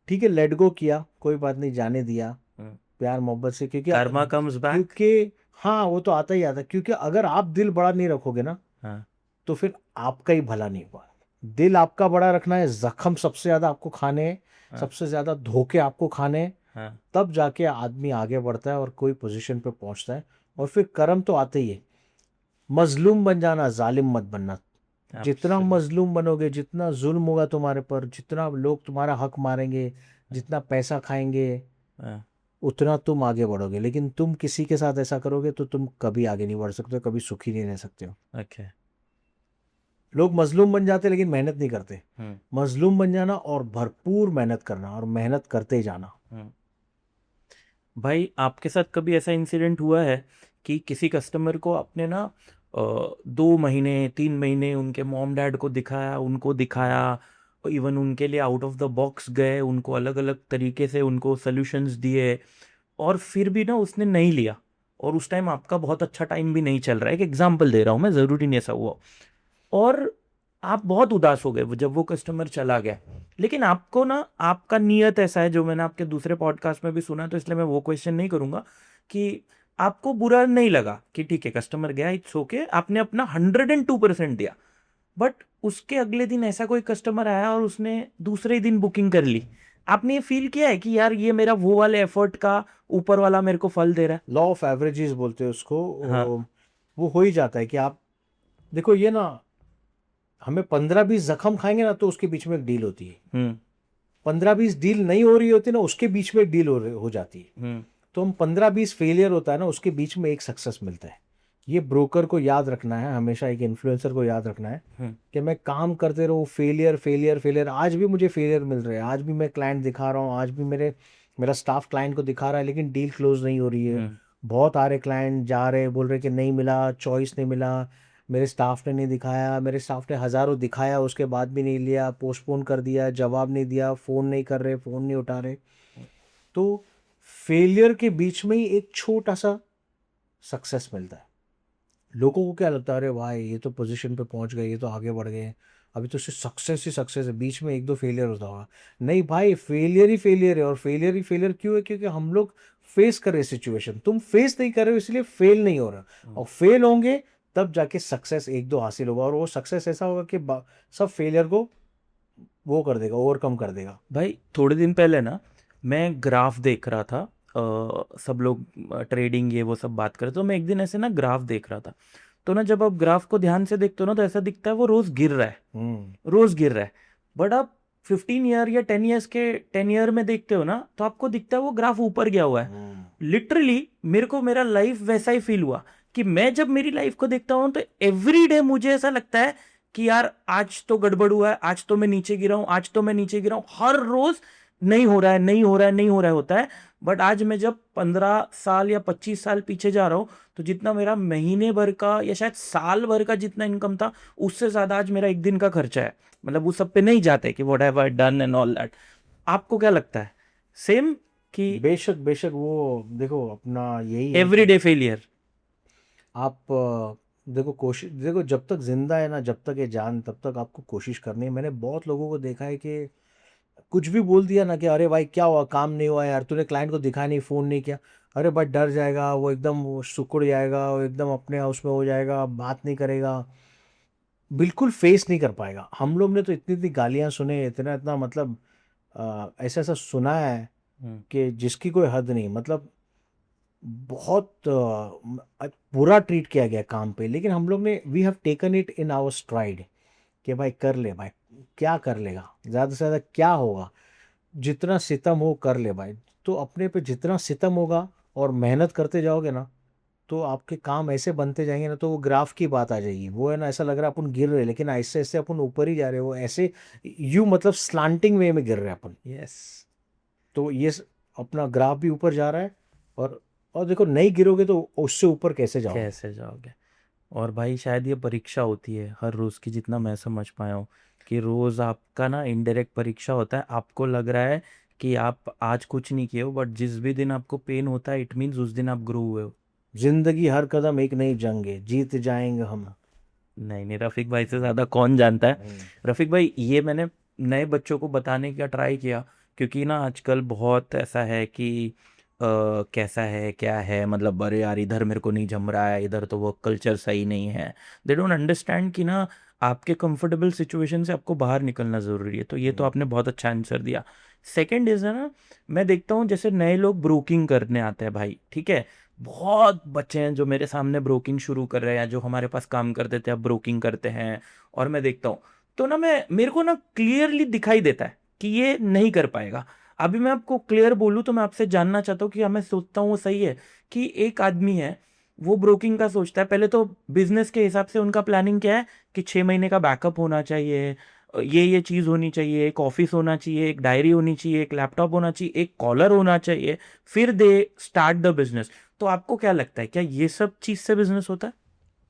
ठीक है लेट गो किया, कोई बात नहीं, जाने दिया हम्म। प्यार मोहब्बत से, क्योंकि कर्मा कम्स बैक। क्योंकि हाँ वो तो आता ही आता है, क्योंकि अगर आप दिल बड़ा नहीं रखोगे ना, हाँ, तो फिर आपका ही भला नहीं हुआ। दिल आपका बड़ा रखना है, जख्म सबसे ज्यादा आपको खाने हैं, हाँ, सबसे ज्यादा धोखे आपको खाने हैं, हाँ। तब जाके आदमी आगे बढ़ता है और कोई पोजीशन पे पहुंचता है। और फिर कर्म तो आते ही है, मजलूम बन जाना, जालिम मत बनना। जितना एब्सोल्युटली। मजलूम बनोगे, जितना जुल्म होगा तुम्हारे पर, जितना लोग तुम्हारा हक मारेंगे, जितना पैसा खाएंगे, हाँ, उतना तुम आगे बढ़ोगे, लेकिन तुम किसी के साथ ऐसा करोगे तो तुम कभी आगे नहीं बढ़ सकते हो, कभी सुखी नहीं रह सकते हो। ओके। लोग मजलूम बन जाते लेकिन मेहनत नहीं करते। हम्म, मजलूम बन जाना और भरपूर मेहनत करना और मेहनत करते ही जाना। हम्म। भाई आपके साथ कभी ऐसा इंसिडेंट हुआ है कि किसी कस्टमर को आपने ना 2 महीने 3 महीने उनके मॉम डैड को दिखाया, उनको दिखाया, इवन उनके लिए आउट ऑफ द बॉक्स गए, उनको अलग अलग तरीके से उनको सोल्यूशंस दिए, और फिर भी ना उसने नहीं लिया, और उस टाइम आपका बहुत अच्छा टाइम भी नहीं चल रहा है, एक एग्जांपल दे रहा हूँ मैं, ज़रूरी नहीं ऐसा हुआ, और आप बहुत उदास हो गए जब वो कस्टमर चला गया, लेकिन आपको ना आपका नियत ऐसा है, जो मैंने आपके दूसरे पॉडकास्ट में भी सुना, तो इसलिए मैं वो क्वेश्चन नहीं करूंगा, कि आपको बुरा नहीं लगा कि ठीक है कस्टमर गया, इट्स ओके, आपने अपना 102% दिया, बट उसके अगले दिन ऐसा कोई कस्टमर आया और उसने दूसरे ही दिन बुकिंग कर ली, आपने ये फील किया है कि यार ये मेरा वो वाले एफर्ट का ऊपर वाला मेरे को फल दे रहा लॉ ऑफ एवरेजेस बोलते हैं उसको। है? हाँ। वो हो ही जाता है कि आप देखो ये ना, हमें 15-20 जख्म खाएंगे ना तो उसके बीच में एक डील होती है, हम्म, 15-20 डील नहीं हो रही होती ना उसके बीच में एक डील हो जाती है। हम्म, तो हम 15-20 फेलियर होता है ना उसके बीच में एक सक्सेस मिलता है। ये ब्रोकर को याद रखना है हमेशा, एक इन्फ्लुएंसर को याद रखना है हम्म, कि मैं काम करते रहूँ, फेलियर फेलियर फेलियर, आज भी मुझे फेलियर मिल रहे हैं, आज भी मैं क्लाइंट दिखा रहा हूँ, आज भी मेरा स्टाफ क्लाइंट को दिखा रहा है, लेकिन डील क्लोज नहीं हो रही है। हम्म, बहुत आ रहे क्लाइंट जा रहे, बोल रहे कि नहीं मिला, चॉइस नहीं मिला, मेरे स्टाफ ने नहीं दिखाया, मेरे स्टाफ ने हज़ारों दिखाया उसके बाद भी नहीं लिया, पोस्टपोन कर दिया, जवाब नहीं दिया, फ़ोन नहीं कर रहे, फ़ोन नहीं उठा रहे। तो फेलियर के बीच में ही एक छोटा सा सक्सेस मिलता है। लोगों को क्या लगता है, अरे भाई ये तो पोजीशन पे पहुंच गए, ये तो आगे बढ़ गए, अभी तो सिर्फ सक्सेस ही सक्सेस है, बीच में एक दो फेलियर होता होगा। नहीं भाई, फेलियर ही फेलियर है, और फेलियर ही फेलियर क्यों है, क्योंकि हम लोग फेस कर रहे सिचुएशन, तुम फेस नहीं कर रहे हो इसलिए फेल नहीं हो रहा, और फेल होंगे तब जाके सक्सेस एक दो हासिल होगा, और वो सक्सेस ऐसा होगा कि सब फेलियर को वो कर देगा, ओवरकम कर देगा। भाई थोड़े दिन पहले ना मैं ग्राफ देख रहा था, सब लोग ट्रेडिंग ये वो सब बात कर रहे, तो मैं एक दिन ऐसे ना ग्राफ देख रहा था, तो ना जब आप ग्राफ को ध्यान से देखते हो ना, तो ऐसा दिखता है वो रोज गिर रहा है, हम्म। रोज गिर रहा है, बट आप 15 ईयर या 10 ईयर्स के 10 ईयर में देखते हो ना, तो आपको दिखता है वो ग्राफ ऊपर गया हुआ है। हम्म। लिटरली मेरे को मेरा लाइफ वैसा ही फील हुआ, कि मैं जब मेरी लाइफ को देखता हूँ तो एवरी डे मुझे ऐसा लगता है कि यार आज तो गड़बड़ हुआ है, आज तो मैं नीचे गिरा हूं, आज तो मैं नीचे गिरा हूं, हर रोज नहीं हो रहा है, नहीं हो रहा है, नहीं हो रहा है होता है। बट आज मैं जब 15 साल या 25 साल पीछे जा रहा हूँ, तो जितना मेरा महीने भर का या शायद साल भर का जितना इनकम था, उससे ज्यादा आज मेरा एक दिन का खर्चा है। मतलब उस सब पे नहीं जाते कि what have I done and all that. आपको क्या लगता है, सेम कि बेशक बेशक, वो देखो अपना यही है कि एवरीडे फेलियर? आप देखो, कोशिश देखो, जब तक जिंदा है ना, जब तक ये जान, तब तक आपको कोशिश करनी है। मैंने बहुत लोगों को देखा है कि कुछ भी बोल दिया ना कि अरे भाई क्या हुआ, काम नहीं हुआ यार, तूने क्लाइंट को दिखाया नहीं, फ़ोन नहीं किया, अरे भाई डर जाएगा वो, एकदम वो सुकुड़ जाएगा, वो एकदम अपने हाउस में हो जाएगा, बात नहीं करेगा, बिल्कुल फेस नहीं कर पाएगा। हम लोग ने तो इतनी इतनी गालियाँ सुने, इतना इतना मतलब ऐसा ऐसा सुना है हम्म, कि जिसकी कोई हद नहीं, मतलब बहुत बुरा ट्रीट किया गया काम पे, लेकिन हम लोग ने we have taken it in our stride कि भाई कर ले भाई, क्या कर लेगा, ज़्यादा से ज़्यादा क्या होगा, जितना सितम हो कर ले भाई। तो अपने पे जितना सितम होगा और मेहनत करते जाओगे ना, तो आपके काम ऐसे बनते जाएंगे ना, तो वो ग्राफ की बात आ जाएगी। वो है ना, ऐसा लग रहा है अपन गिर रहे हैं, लेकिन ऐसे ऐसे अपन ऊपर ही जा रहे हैं। वो ऐसे यू मतलब स्लांटिंग वे में गिर रहे हैं अपन। यस। तो अपना ग्राफ भी ऊपर जा रहा है। और देखो, नहीं गिरोगे तो उससे ऊपर कैसे जाओगे। कैसे जाओगे। और भाई शायद ये परीक्षा होती है हर रोज़ की, जितना मैं समझ पाया हूँ कि रोज़ आपका ना इनडायरेक्ट परीक्षा होता है। आपको लग रहा है कि आप आज कुछ नहीं किए हो, बट जिस भी दिन आपको पेन होता है इट मीन्स उस दिन आप ग्रो हुए हो। जिंदगी हर कदम एक नई जंग है, जीत जाएंगे हम। नहीं नहीं, रफ़ीक भाई से ज़्यादा कौन जानता है। हम्म। रफ़ीक भाई, ये मैंने नए बच्चों को बताने का ट्राई किया, क्योंकि ना आजकल बहुत ऐसा है कि कैसा है क्या है, मतलब अरे यार इधर मेरे को नहीं जम रहा है, इधर तो वर्क कल्चर सही नहीं है। दे डोंट अंडरस्टैंड कि ना आपके कंफर्टेबल सिचुएशन से आपको बाहर निकलना ज़रूरी है। तो ये तो हम्म। आपने बहुत अच्छा आंसर दिया। सेकंड इज़ है ना, मैं देखता हूँ जैसे नए लोग ब्रोकिंग करने आते हैं भाई, ठीक है। बहुत बच्चे हैं जो मेरे सामने ब्रोकिंग शुरू कर रहे हैं, जो हमारे पास काम करते थे अब ब्रोकिंग करते हैं। और मैं देखता हूँ, तो ना मैं मेरे को ना क्लियरली दिखाई देता है कि ये नहीं कर पाएगा। अभी मैं आपको क्लियर बोलूँ तो मैं आपसे जानना चाहता हूँ कि मैं सोचता हूँ वो सही है कि एक आदमी है, वो ब्रोकिंग का सोचता है। पहले तो बिजनेस के हिसाब से उनका प्लानिंग क्या है कि 6 महीने का बैकअप होना चाहिए, ये चीज़ होनी चाहिए, एक ऑफिस होना चाहिए, एक डायरी होनी चाहिए, एक लैपटॉप होना चाहिए, एक कॉलर होना चाहिए, फिर दे स्टार्ट द बिजनेस। तो आपको क्या लगता है, क्या ये सब चीज़ से बिजनेस होता है?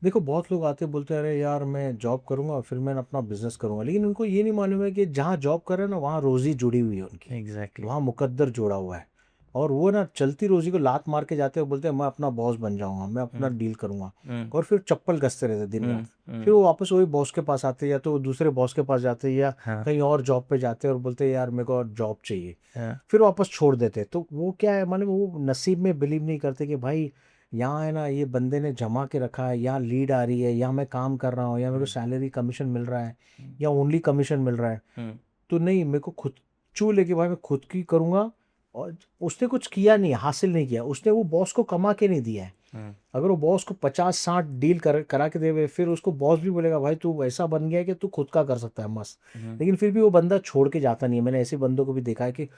देखो, बहुत लोग आते बोलते हैं अरे यार मैं जॉब करूंगा फिर मैं अपना बिजनेस करूंगा, लेकिन उनको ये नहीं मालूम है कि जहाँ जॉब कर रहे हैं ना, वहाँ रोजी जुड़ी हुई है उनकी। एग्जैक्टली। वहाँ मुकद्दर जुड़ा हुआ है। और वो ना चलती रोजी को लात मार के जाते हैं, बोलते हैं मैं अपना बॉस बन जाऊंगा, मैं अपना हम्म। डील करूंगा। हम्म। और फिर चप्पल कसते रहते दिन रात। फिर हम्म। वो वापस वही बॉस के पास आते हैं, या तो वो दूसरे बॉस के पास जाते हैं, या हाँ। कहीं और जॉब पे जाते हैं और बोलते हैं यार मेरे को और जॉब चाहिए। हाँ। फिर वापस छोड़ देते हैं। तो वो क्या है, मालूम है, वो नसीब में बिलीव नहीं करते कि भाई यहाँ है ना, ये बंदे ने जमा के रखा है, यहाँ लीड आ रही है, यहाँ मैं काम कर रहा हूँ, या मेरे को हम्म। सैलरी कमीशन मिल रहा है, हम्म। या ओनली कमीशन मिल रहा है। हम्म। तो नहीं, मेरे को खुद चू लेके भाई मैं खुद की करूँगा। और उसने कुछ किया नहीं, हासिल नहीं किया, उसने वो बॉस को कमा के नहीं दिया है। हम्म। अगर वो बॉस को 50-60 डील करा के देवे, फिर उसको बॉस भी बोलेगा भाई तू वैसा बन गया है कि तू खुद का कर सकता है मस्त। हम्म। लेकिन फिर भी वो बंदा छोड़ के जाता नहीं है। मैंने ऐसे बंदों को भी देखा है कि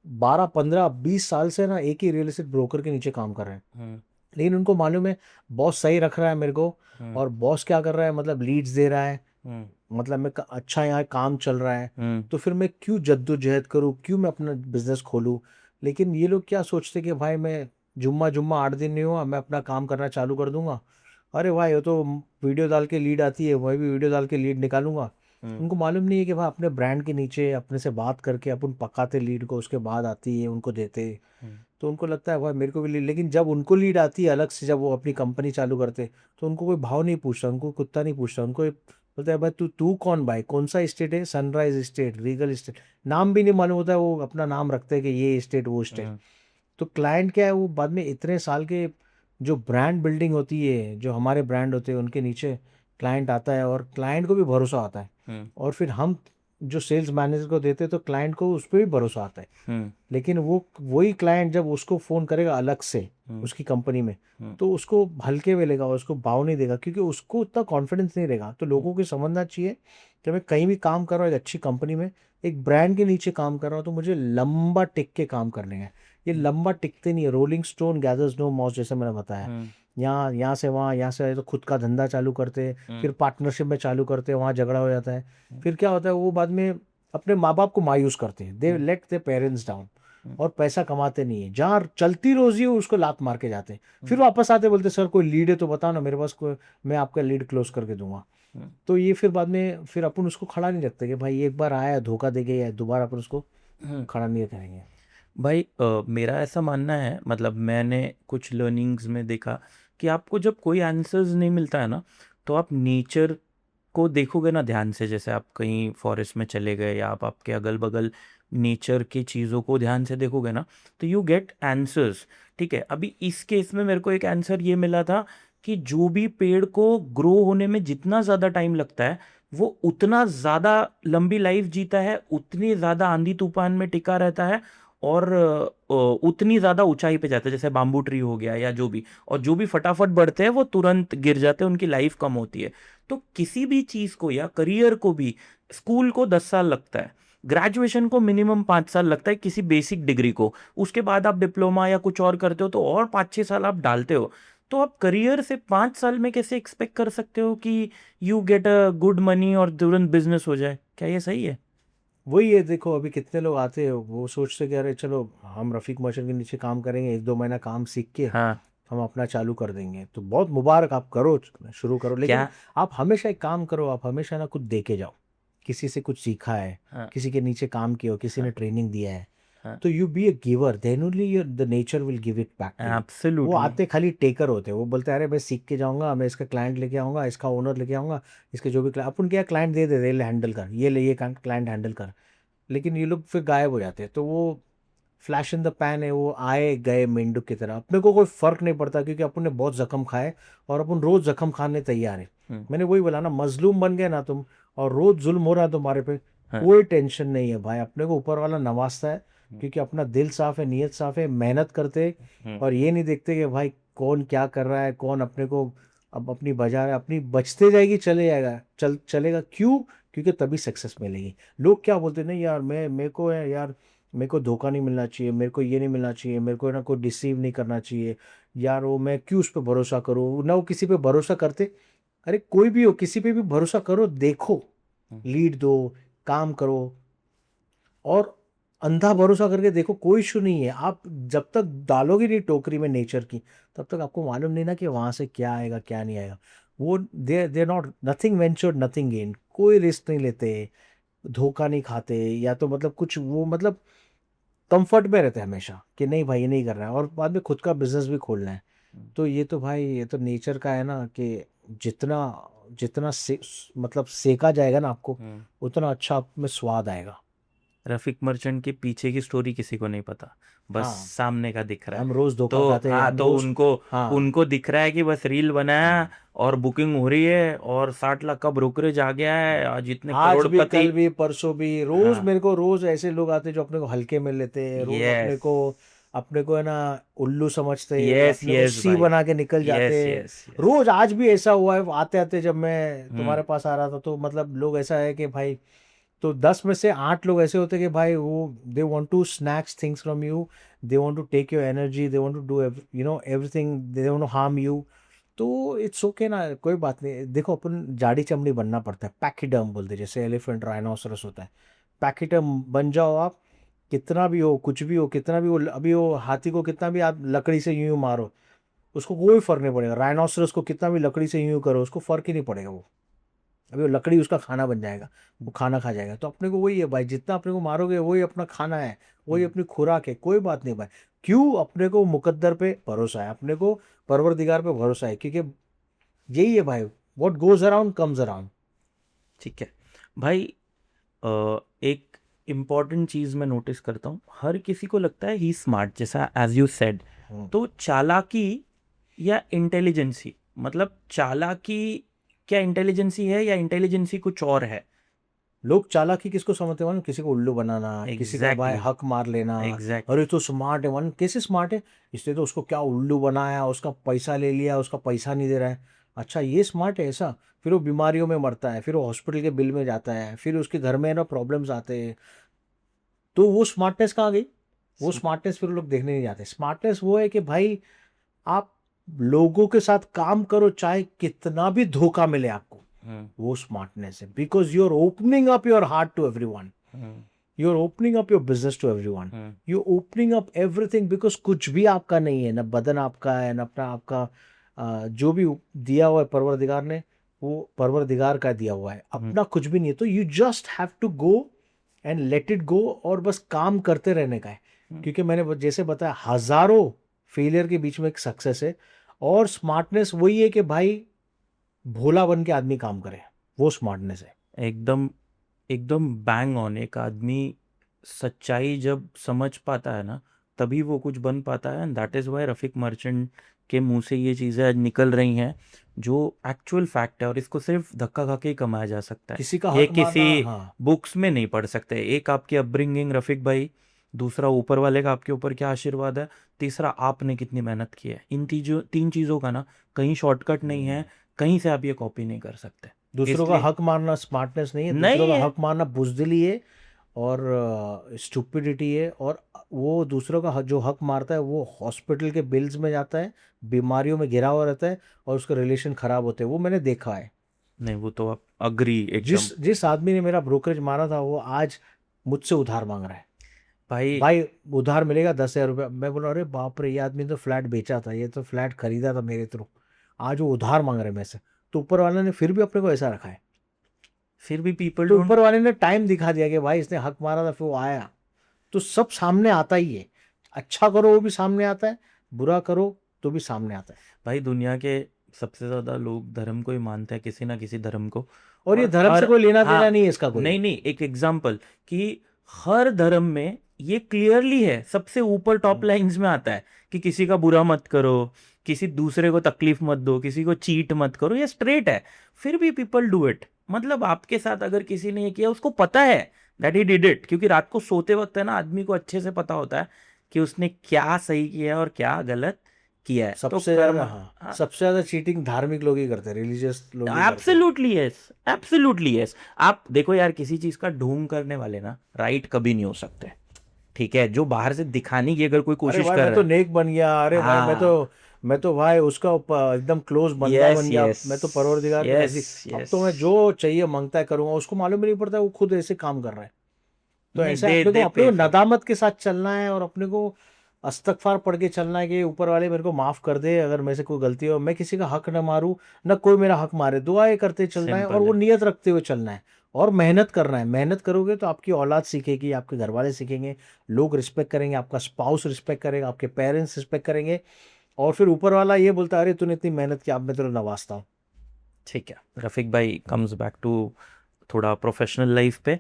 12-15-20 साल से ना एक ही रियल एस्टेट ब्रोकर के नीचे काम कर रहे हैं। हम्म। लेकिन उनको मालूम है बॉस सही रख रहा है मेरे को। हम्म। और बॉस क्या कर रहा है, मतलब लीड्स दे रहा है, हम्म। मतलब अच्छा यहाँ काम चल रहा है। हम्म। तो फिर मैं क्यों जद्दोजहद करूँ, क्यों मैं अपना बिजनेस खोलूँ। लेकिन ये लोग क्या सोचते कि भाई मैं जुम्मा जुम्मा 8 दिन नहीं हुआ मैं अपना काम करना चालू कर दूंगा। अरे भाई वो तो वीडियो डाल के लीड आती है, वही भी वीडियो डाल के लीड निकालूंगा। हम्म। उनको मालूम नहीं है कि भाई अपने ब्रांड के नीचे अपने से बात करके अपन पकाते लीड को, उसके बाद आती है उनको देते। हम्म। तो उनको लगता है भाई मेरे को भी लीड, लेकिन जब उनको लीड आती है अलग से, जब वो अपनी कंपनी चालू करते, तो उनको कोई भाव नहीं पूछता, उनको कुत्ता नहीं पूछता, उनको बोलता है भाई तू तू कौन, भाई कौन सा स्टेट है, सनराइज स्टेट, रीगल स्टेट, नाम भी नहीं मालूम होता है, वो अपना नाम रखते हैं कि ये स्टेट वो स्टेट। हम्म। तो क्लाइंट क्या है, वो बाद में इतने साल के जो ब्रांड बिल्डिंग होती है, जो हमारे ब्रांड होते हैं उनके नीचे क्लाइंट आता है, और क्लाइंट को भी भरोसा आता है। हम्म। और फिर हम जो सेल्स मैनेजर को देते हैं तो क्लाइंट को उस पर भी भरोसा आता है। हम्म। लेकिन वो वही क्लाइंट जब उसको फ़ोन करेगा अलग से हम्म। उसकी कंपनी में, हम्म। तो उसको हल्के में लेगा, उसको भाव नहीं देगा, क्योंकि उसको उतना कॉन्फिडेंस नहीं रहेगा। तो हम्म। लोगों को समझना चाहिए कि मैं कहीं भी काम कर रहा हूँ एक अच्छी कंपनी में, एक ब्रांड के नीचे काम कर रहा हूँ, तो मुझे लंबा टिक के काम करने हैं। ये लंबा टिकते नहीं है, rolling stone gathers no moss, जैसे मैंने बताया। हम्म। यहाँ यहाँ से वहाँ, यहाँ से तो खुद का धंधा चालू करते, हम्म। फिर पार्टनरशिप में चालू करते, वहाँ झगड़ा हो जाता है। हम्म। फिर क्या होता है, वो बाद में अपने माँ बाप को मायूस करते हैं, दे हम्म। लेट दे पेरेंट्स डाउन। हम्म। और पैसा कमाते नहीं है, जहाँ चलती रोजी हो उसको लात मार के जाते हैं। फिर हम्म। वापस आते बोलते सर कोई लीड है तो बताओ ना मेरे पास, कोई मैं आपका लीड क्लोज करके दूंगा। हम्म। तो ये फिर बाद में फिर अपन उसको खड़ा नहीं रखते कि भाई एक बार आया धोखा दे गया, दोबारा अपन उसको हम्म। खड़ा नहीं करेंगे। भाई मेरा ऐसा मानना है, मतलब मैंने कुछ लर्निंग्स में देखा कि आपको जब कोई आंसर्स नहीं मिलता है ना, तो आप नेचर को देखोगे ना ध्यान से। जैसे आप कहीं फॉरेस्ट में चले गए, या आप आपके अगल बगल नेचर की चीज़ों को ध्यान से देखोगे ना, तो यू गेट आंसर्स। ठीक है, अभी इस केस में मेरे को एक आंसर ये मिला था कि जो भी पेड़ को ग्रो होने में जितना ज़्यादा टाइम लगता है, वो उतना ज़्यादा लंबी लाइफ जीता है, उतनी ज़्यादा आंधी तूफान में टिका रहता है, और उतनी ज़्यादा ऊंचाई पे जाता है। जैसे बाम्बू ट्री हो गया या जो भी, और जो भी फटाफट बढ़ते हैं वो तुरंत गिर जाते हैं, उनकी लाइफ कम होती है। तो किसी भी चीज़ को या करियर को भी स्कूल को 10 साल लगता है, ग्रेजुएशन को मिनिमम 5 साल लगता है किसी बेसिक डिग्री को, उसके बाद आप डिप्लोमा या कुछ और करते हो तो और 5-6 साल आप डालते हो। तो आप करियर से 5 साल में कैसे एक्सपेक्ट कर सकते हो कि you get a good money और तुरंत बिजनेस हो जाए? क्या ये सही है? वही है, देखो अभी कितने लोग आते हैं वो सोचते कि अरे चलो हम रफ़ीक मर्चेंट के नीचे काम करेंगे, 1-2 महीना काम सीख के हाँ। हम अपना चालू कर देंगे, तो बहुत मुबारक, आप करो, शुरू करो, लेकिन क्या? आप हमेशा एक काम करो, आप हमेशा ना कुछ दे के जाओ, किसी से कुछ सीखा है, हाँ। किसी के नीचे काम किया हो, किसी ने हाँ। ट्रेनिंग दिया है, हाँ। तो you be a giver, then only your the nature will give it back to you. वो एब्सोल्युटली। आते खाली टेकर होते हैं, वो बोलते हैं अरे मैं सीख के जाऊंगा, मैं इसका क्लाइंट लेके आऊंगा, इसका ओनर लेके आऊंगा, इसके जो भी अपन क्या क्लाइंट दे देते, ले हैंडल कर, ये ले, ये क्लाइंट हैंडल कर, लेकिन ये लोग फिर गायब हो जाते हैं। तो वो फ्लैश इन द पैन है, वो आए गए मेंढक की तरह, अपने को कोई फर्क नहीं पड़ता, क्योंकि अपन ने बहुत जख्म खाए और अपन रोज जख्म खाने तैयार है। मैंने वही बोला ना, मजलूम बन गए ना तुम और रोज जुल्म हो रहा है तुम्हारे पे, हाँ। कोई टेंशन नहीं है भाई, अपने को ऊपर वाला नवाजता है, क्योंकि अपना दिल साफ है, नीयत साफ है, मेहनत करते और ये नहीं देखते कि भाई कौन क्या कर रहा है, कौन अपने को अब अपनी बजा रहा है, अपनी बचते जाएगी, चले जाएगा, चलेगा, क्यों? क्योंकि तभी सक्सेस मिलेगी। लोग क्या बोलते नहीं यार, मेरे को है यार, मेरे को धोखा नहीं मिलना चाहिए, मेरे को ये नहीं मिलना चाहिए, मेरे को ना कोई डिसीव नहीं करना चाहिए यार, वो मैं क्यों उस पर भरोसा करूँ ना, वो किसी पे भरोसा करते। अरे कोई भी हो, किसी पे भी भरोसा करो, देखो, लीड दो, काम करो, और अंधा भरोसा करके देखो, कोई इशू नहीं है। आप जब तक डालोगे नहीं टोकरी में नेचर की, तब तक आपको मालूम नहीं ना कि वहां से क्या आएगा क्या नहीं आएगा। वो they not, nothing ventured nothing gain, कोई रिस्क नहीं लेते, धोखा नहीं खाते, या तो मतलब कुछ वो मतलब कंफर्ट में रहते हैं हमेशा कि नहीं भाई ये नहीं कर रहा है, और बाद में खुद का बिजनेस भी खोलना है। तो ये तो भाई, ये तो नेचर का है ना कि जितना जितना मतलब सेका जाएगा ना आपको, उतना अच्छा आप में स्वाद आएगा। रफीक मर्चेंट के पीछे की स्टोरी किसी को नहीं पता, बस हाँ, सामने का दिख रहा है। हम रोज धोखा तो खाते हैं, हाँ, हम तो रोज। उनको हाँ। उनको दिख रहा है कि बस रील बनाया और बुकिंग हो रही है और 60 लाख का ब्रोकरेज आ गया है, आज इतने आज भी, करोड़पति। कल भी, परसों भी, रोज हाँ। मेरे को रोज ऐसे लोग आते हैं जो अपने को हल्के में लेते हैं, रोज यस। अपने को है ना उल्लू समझते हैं, यस अपने को यस सी भाई। बना के निकल जाते यस हैं। Yes yes. रोज आज भी ऐसा हुआ है, आते आते जब मैं हम्म। तुम्हारे पास आ रहा था, तो मतलब लोग ऐसा है कि भाई, तो 10 में से 8 लोग ऐसे होते हैं कि भाई वो they want to snatch things from you, they want to take your energy, they want to do everything, they want to harm you. तो इट्स ओके ना, कोई बात नहीं, देखो अपन जाड़ी चमड़ी बनना पड़ता है, पैकिडर्म बोलते हैं, जैसे एलिफेंट राइनोसरस होता है, पैकिडर्म बन जाओ आप। कितना भी हो, कुछ भी हो, कितना भी हो, अभी वो हाथी को कितना भी आप लकड़ी से यूं यूं मारो, उसको कोई फर्क नहीं पड़ेगा। राइनोसरस को कितना भी लकड़ी से यूं यूं करो, उसको फर्क ही नहीं पड़ेगा। वो अभी वो लकड़ी उसका खाना बन जाएगा, वो खाना खा जाएगा। तो अपने को वही है भाई, जितना अपने को मारोगे वही अपना खाना है, वही अपनी खुराक है, कोई बात नहीं भाई। क्यों? अपने को मुकद्दर पे भरोसा है, अपने को परवरदिगार पे भरोसा है, क्योंकि यही है भाई, what goes around comes around. ठीक है भाई। एक इम्पॉर्टेंट चीज़ मैं नोटिस करता हूँ, हर किसी को लगता है ही स्मार्ट, जैसा एज यू सेड। तो चालाकी या इंटेलिजेंसी, मतलब चालाकी क्या इंटेलिजेंसी है या इंटेलिजेंसी कुछ और है? लोग चालाकी किसको समझते हैं? किसी को उल्लू बनाना, किसी का भाई एग्जैक्टली। हक मार लेना। एग्जैक्टली। अरे तो स्मार्ट है, वन कैसे स्मार्ट है? इसलिए तो उसको क्या उल्लू बनाया, उसका पैसा ले लिया, उसका पैसा नहीं दे रहा है, अच्छा ये स्मार्ट है ऐसा? फिर वो बीमारियों में मरता है, फिर वो हॉस्पिटल के बिल में जाता है, फिर उसके घर में ना प्रॉब्लम्स आते हैं। तो वो स्मार्टनेस कहाँ गई? वो स्मार्टनेस फिर लोग देखने नहीं जाते। स्मार्टनेस वो है कि भाई आप लोगों के साथ काम करो, चाहे कितना भी धोखा मिले आपको, वो स्मार्टनेस है। Because you are opening up your heart to everyone, you are opening up your business to everyone, you opening up everything. Because कुछ भी आपका नहीं है, ना बदन आपका है, ना अपना आपका जो भी दिया हुआ है परवरदिगार ने, वो परवरदिगार का दिया हुआ है, अपना कुछ भी नहीं है। तो you just have to go and let it go, और बस काम करते रहने का है। क्योंकि मैंने जैसे बताया, हजारों फेलियर के बीच में एक सक्सेस है। और स्मार्टनेस वही है कि भाई भोला बन के आदमी काम करे, वो स्मार्टनेस है। एकदम एकदम बैंग ऑन। एक आदमी सच्चाई जब समझ पाता है ना, तभी वो कुछ बन पाता है। And that is why Rafiq merchant के मुंह से ये चीज़ें आज निकल रही हैं जो एक्चुअल फैक्ट है, और इसको सिर्फ धक्का खा के ही कमाया जा सकता है। किसी का ये हक मारना, किसी हाँ। बुक्स में नहीं पढ़ सकते। एक आपकी अपब्रिंगिंग रफीक भाई, दूसरा ऊपर वाले का आपके ऊपर क्या आशीर्वाद है, तीसरा आपने कितनी मेहनत की है। इन तीन चीज़ों का ना कहीं शॉर्टकट नहीं है, कहीं से आप ये कॉपी नहीं कर सकते। दूसरों का इसलिए हक मारना स्मार्टनेस नहीं है, दूसरों नहीं का है। हक मारना बुजदिली है और स्टुपिडिटी है। और वो दूसरों का जो हक मारता है वो हॉस्पिटल के बिल्स में जाता है, बीमारियों में घिरा हुआ रहता है और उसका रिलेशन खराब होते हैं। वो मैंने देखा है। नहीं, वो तो आप अग्री एकदम। जिस जिस आदमी ने मेरा ब्रोकरेज मारा था वो आज मुझसे उधार मांग रहा है। भाई भाई उधार मिलेगा 10,000 रुपया। मैं बोला अरे बाप रे, ये आदमी तो फ्लैट बेचा था, ये तो फ्लैट खरीदा था मेरे थ्रू, आज वो उधार मांग रहे हैं मेरे से। तो ऊपर वाले ने फिर भी अपने को ऐसा रखा है। फिर भी पीपल तो डोंट। ऊपर वाले ने टाइम दिखा दिया कि भाई इसने हक मारा था, फिर वो आया। तो सब सामने आता ही है। अच्छा करो वो भी सामने आता है, बुरा करो तो भी सामने आता है। भाई दुनिया के सबसे ज्यादा लोग धर्म को ही मानते हैं, किसी ना किसी धर्म को। और ये धर्म से और कोई लेना हाँ, देना नहीं है इसका कोई। नहीं नहीं, एक एग्जाम्पल कि हर धर्म में ये क्लियरली है, सबसे ऊपर टॉप हम्म। लाइंस में आता है कि किसी का बुरा मत करो, किसी दूसरे को तकलीफ मत दो, किसी को चीट मत करो, ये स्ट्रेट है। फिर भी पीपल डू इट। मतलब आपके साथ अगर किसी ने ये किया, उसको पता है दैट ही डिड इट, क्योंकि रात को सोते वक्त है ना, आदमी को अच्छे से पता होता है कि उसने क्या सही किया है और क्या गलत किया है। तो सबसे ज्यादा, कर्म। हाँ, सबसे ज्यादा चीटिंग धार्मिक लोग ही करते हैं, रिलीजियस लोग ही करते हैं। Absolutely yes, absolutely yes. आप देखो यार, किसी चीज का ढोंग करने वाले ना राइट कभी नहीं हो सकते। ठीक है, जो बाहर से दिखाने की अगर कोई अरे कोशिश भाई कर मैं रहा तो है। नेक बन गया, अरे भाई हाँ, मैं तो भाई उसका एकदम क्लोज बंदा यस बन गया, यस मैं तो परवरदिगार की यस ऐसी। अब यस। तो मैं जो चाहिए मांगता है करूंगा, उसको मालूम ही नहीं पड़ता वो खुद ऐसे काम कर रहा है। तो नहीं, ऐसा दे अपने पे को फॉर। नदामत के साथ चलना है और अपने को अस्तगफार पढ़ के चलना है कि ऊपर वाले मेरे को माफ कर दे अगर मेरे से कोई गलती हो। मैं किसी का हक ना मारूं, ना कोई मेरा हक मारे, दुआएं करते चलना है और सिंपल वो है। नियत रखते हुए चलना है। और मेहनत करना है। मेहनत करोगे तो आपकी औलाद सीखेगी, आपके घर वाले सीखेंगे, लोग रिस्पेक्ट करेंगे, आपका स्पाउस रिस्पेक्ट करेगा, आपके पेरेंट्स रिस्पेक्ट करेंगे। और फिर ऊपर वाला ये बोलता है अरे तूने इतनी मेहनत की, अब मैं तेरे नवाजता हूँ। ठीक है, रफीक भाई कम्स बैक टू थोड़ा प्रोफेशनल लाइफ पे।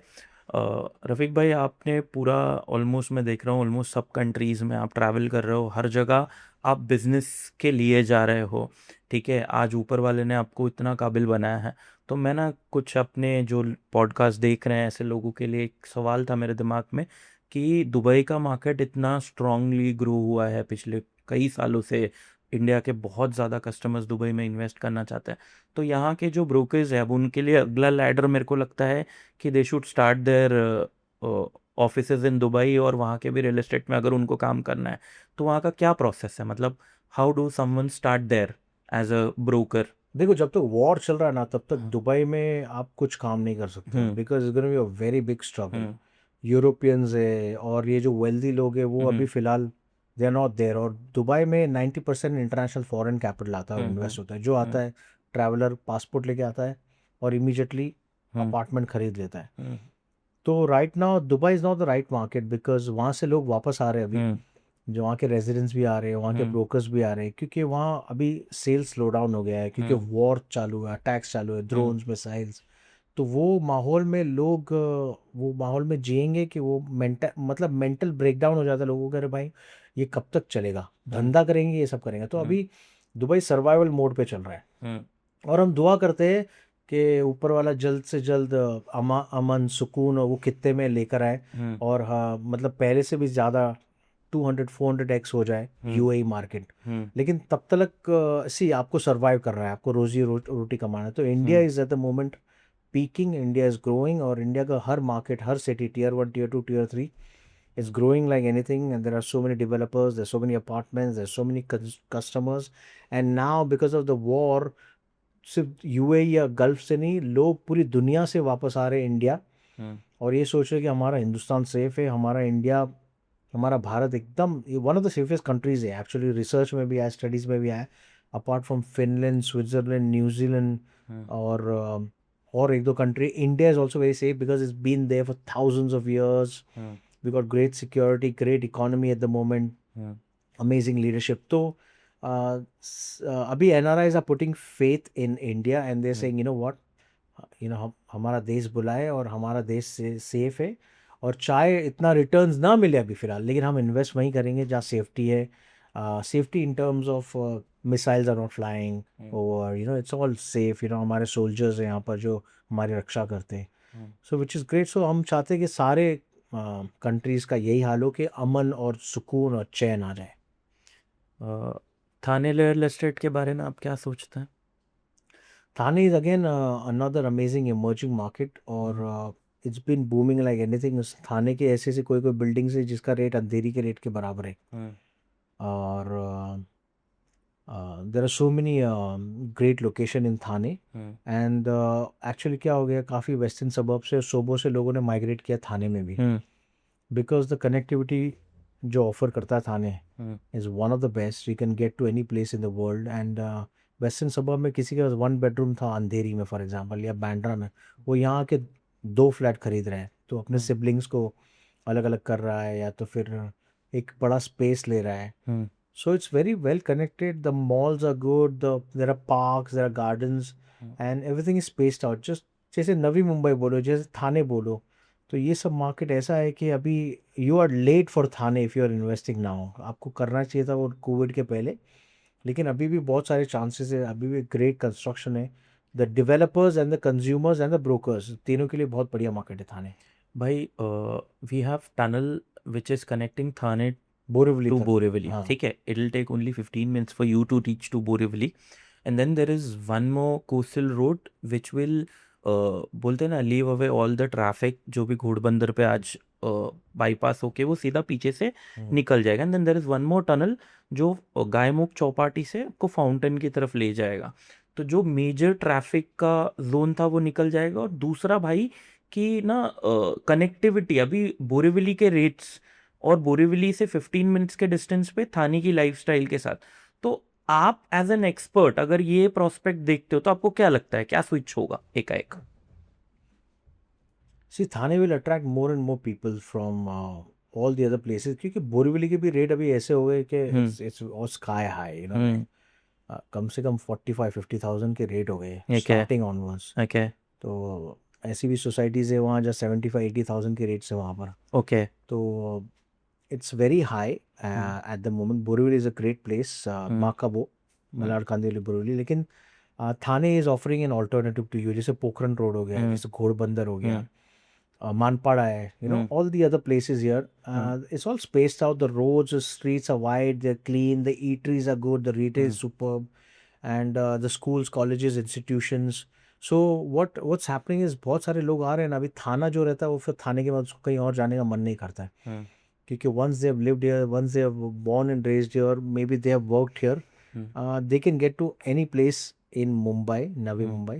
रफीक भाई, आपने पूरा ऑलमोस्ट, मैं देख रहा हूँ ऑलमोस्ट सब कंट्रीज़ में आप ट्रैवल कर रहे हो, हर जगह आप बिजनेस के लिए जा रहे हो। ठीक है, आज ऊपर वाले ने आपको इतना काबिल बनाया है। तो मैं ना कुछ अपने जो पॉडकास्ट देख रहे हैं ऐसे लोगों के लिए एक सवाल था मेरे दिमाग में कि दुबई का मार्केट इतना स्ट्रांगली ग्रो हुआ है पिछले कई सालों से, इंडिया के बहुत ज़्यादा कस्टमर्स दुबई में इन्वेस्ट करना चाहते हैं। तो यहाँ के जो ब्रोकर्स हैं, अब उनके लिए अगला लैडर मेरे को लगता है कि they should start their offices in Dubai, और वहाँ के भी रियल एस्टेट में अगर उनको काम करना है तो वहाँ का क्या प्रोसेस है, मतलब how do someone start there as a broker. देखो जब तक वॉर चल रहा है ना तब तक हम्म दुबई में आप कुछ काम नहीं कर सकते हो, hmm because it's gonna be a very big struggle. Hmm Europeans है और ये जो वेल्दी लोग हैं वो हम्म अभी फिलहाल दे आर नॉट देयर। और दुबई में 90% इंटरनेशनल फॉरेन कैपिटल आता है और हम्म इन्वेस्ट होता है। जो आता हम्म है ट्रैवलर पासपोर्ट लेके आता है और इमीडिएटली हम्म अपार्टमेंट खरीद लेता है। हम्म तो right now Dubai is not the right market, because वहाँ से लोग वापस आ रहे हैं अभी। हम्म जो वहाँ के रेजिडेंट्स भी आ रहे हैं, वहाँ के हम्म ब्रोकर्स भी आ रहे हैं, क्योंकि वहाँ अभी सेल्स स्लो डाउन हो गया है क्योंकि हम्म वॉर चालू है, अटैक्स चालू है, हम्म ड्रोन्स मिसाइल्स। तो वो माहौल में लोग वो माहौल में जिएंगे कि वो मेंटल मतलब मेंटल ब्रेकडाउन हो जाता है लोगों का। अरे भाई ये कब तक चलेगा, हम्म धंधा करेंगे ये सब करेंगे। तो हम्म अभी दुबई सर्वाइवल मोड पे चल रहा है। हम्म और हम दुआ करते हैं कि ऊपर वाला जल्द से जल्द अमन सुकून और वो खित्ते में लेकर आए। हम्म और हाँ मतलब पहले से भी ज़्यादा 200-400x हो जाए हम्म यूएई मार्केट। हम्म लेकिन तब तक सी आपको सरवाइव करना है, आपको रोटी कमाना है। तो India hmm is eight the moment peeking, India is growing. और इंडिया का हर market, her city, Tier 1, Tier 2, Tier 3 is growing like anything, and there are so many developers, there's so many apartments, there's so many customers. And now because of the war, सिर्फ यूएई या गल्फ से नहीं, लोग पूरी दुनिया से वापस आ रहे हैं इंडिया। हम्म और ये सोच रहे हैं कि हमारा हिंदुस्तान सेफ है, हमारा इंडिया, हमारा भारत एकदम one of the safest countries है। एक्चुअली रिसर्च में भी आया, स्टडीज में भी आया, apart from Finland, Switzerland, New Zealand hmm और एक दो country, India is also very safe because it's been there for thousands of years. Hmm we got great security, great economy at the moment, hmm amazing leadership. तो अभी NRIs are putting faith in India and they saying you know what, हम हमारा देश बुलाए और हमारा देश से सेफ है। और चाहे इतना रिटर्न्स ना मिले अभी फ़िलहाल, लेकिन हम इन्वेस्ट वहीं करेंगे जहाँ सेफ्टी है। Safety in terms of missiles are not flying hmm over, it's all safe. हमारे सोल्जर्स हैं यहाँ पर जो हमारी रक्षा करते हैं। हम्म सो विच इज़ ग्रेट। सो हम चाहते हैं कि सारे कंट्रीज़ का यही हाल हो कि अमन और सुकून और चैन आ जाए। थाने रियल एस्टेट के बारे में आप क्या सोचते हैं? Thane is again another amazing emerging market और it's been booming like anything. थाने के ऐसे ऐसे कोई कोई बिल्डिंग्स है जिसका रेट अंधेरी के रेट के बराबर है और there are so many great location in Thane and actually क्या हो गया काफ़ी वेस्टर्न सबर्ब से सोबो से लोगों ने माइग्रेट किया थाने में भी बिकॉज द कनेक्टिविटी जो ऑफर करता है Thane is one of the best you can get to any place in the world and western suburb में किसी के पास 1 बेडरूम था अंधेरी में फॉर एग्जांपल या बैंड्रा में वो यहाँ के 2 फ्लैट खरीद रहे हैं तो अपने सिबलिंग्स को अलग अलग कर रहा है या तो फिर एक बड़ा स्पेस ले रहा है so it's very well connected, the malls are good, there are parks, there are gardens and everything is spaced out just जैसे नवी मुंबई बोलो जैसे थाने बोलो तो ये सब मार्केट ऐसा है कि अभी you are late for Thane if you are investing now आपको करना चाहिए था वो कोविड के पहले लेकिन अभी भी बहुत सारे चांसेस है अभी भी ग्रेट कंस्ट्रक्शन है the developers and the consumers and the brokers तीनों के लिए बहुत बढ़िया मार्केट है थाने भाई we have tunnel which is connecting Thane Borivali to तक Borivali. हाँ ठीक है, it'll take only 15 minutes for you to reach to Borivali. And then there is one more coastal road which will बोलते हैं ना leave away all the traffic जो भी घोड़बंदर पे आज बाईपास होके वो सीधा पीछे से निकल जाएगा. And then there is one more tunnel जो गायमुख चौपाटी से आपको फाउंटेन की तरफ ले जाएगा. तो जो मेजर ट्रैफिक का जोन था वो निकल जाएगा. और दूसरा भाई कि ना कनेक्टिविटी अभी बोरीवली के रेट्स और बोरीवली से 15 मिनट्स के डिस्टेंस पे थाने की लाइफस्टाइल के साथ. तो आप एज एन एक्सपर्ट अगर ये प्रोस्पेक्ट देखते हो तो आपको क्या लगता है क्या स्विच होगा एकाएक? See Thane will attract more and more people from all the other places क्योंकि बोरीवली के भी रेट अभी ऐसे हो गए कि it's sky high you know कम से कम 45-50,000 के रेट हो गए स्टार्टिंग ऑनवर्ड्स. ओके, तो ऐसी भी सोसाइटीज़ है वहाँ जहाँ 75-80,000 के रेट्स है वहाँ पर. ओके, तो it's very high at the moment. Borivali is a great place. Makabo, Malad Kandivali, Borivali. लेकिन थाने is offering an alternative to you. जैसे पोखरन रोड हो गया, जैसे घोड़बंदर हो गया, मानपाड़ा है, you know, all the other places here. It's all spaced out. The roads, the streets are wide, they're clean, the eateries are good, the retail is superb, and the schools, colleges, institutions. So what's happening is बहुत सारे लोग आ रहे हैं ना अभी थाना जो रहता है वो फिर थाने के बाद उसको कहीं और जाने का मन नहीं करता है. क्योंकि once they have lived here, once they have born and raised here, maybe they have worked here, they can get to any place in Mumbai, Navi Mumbai,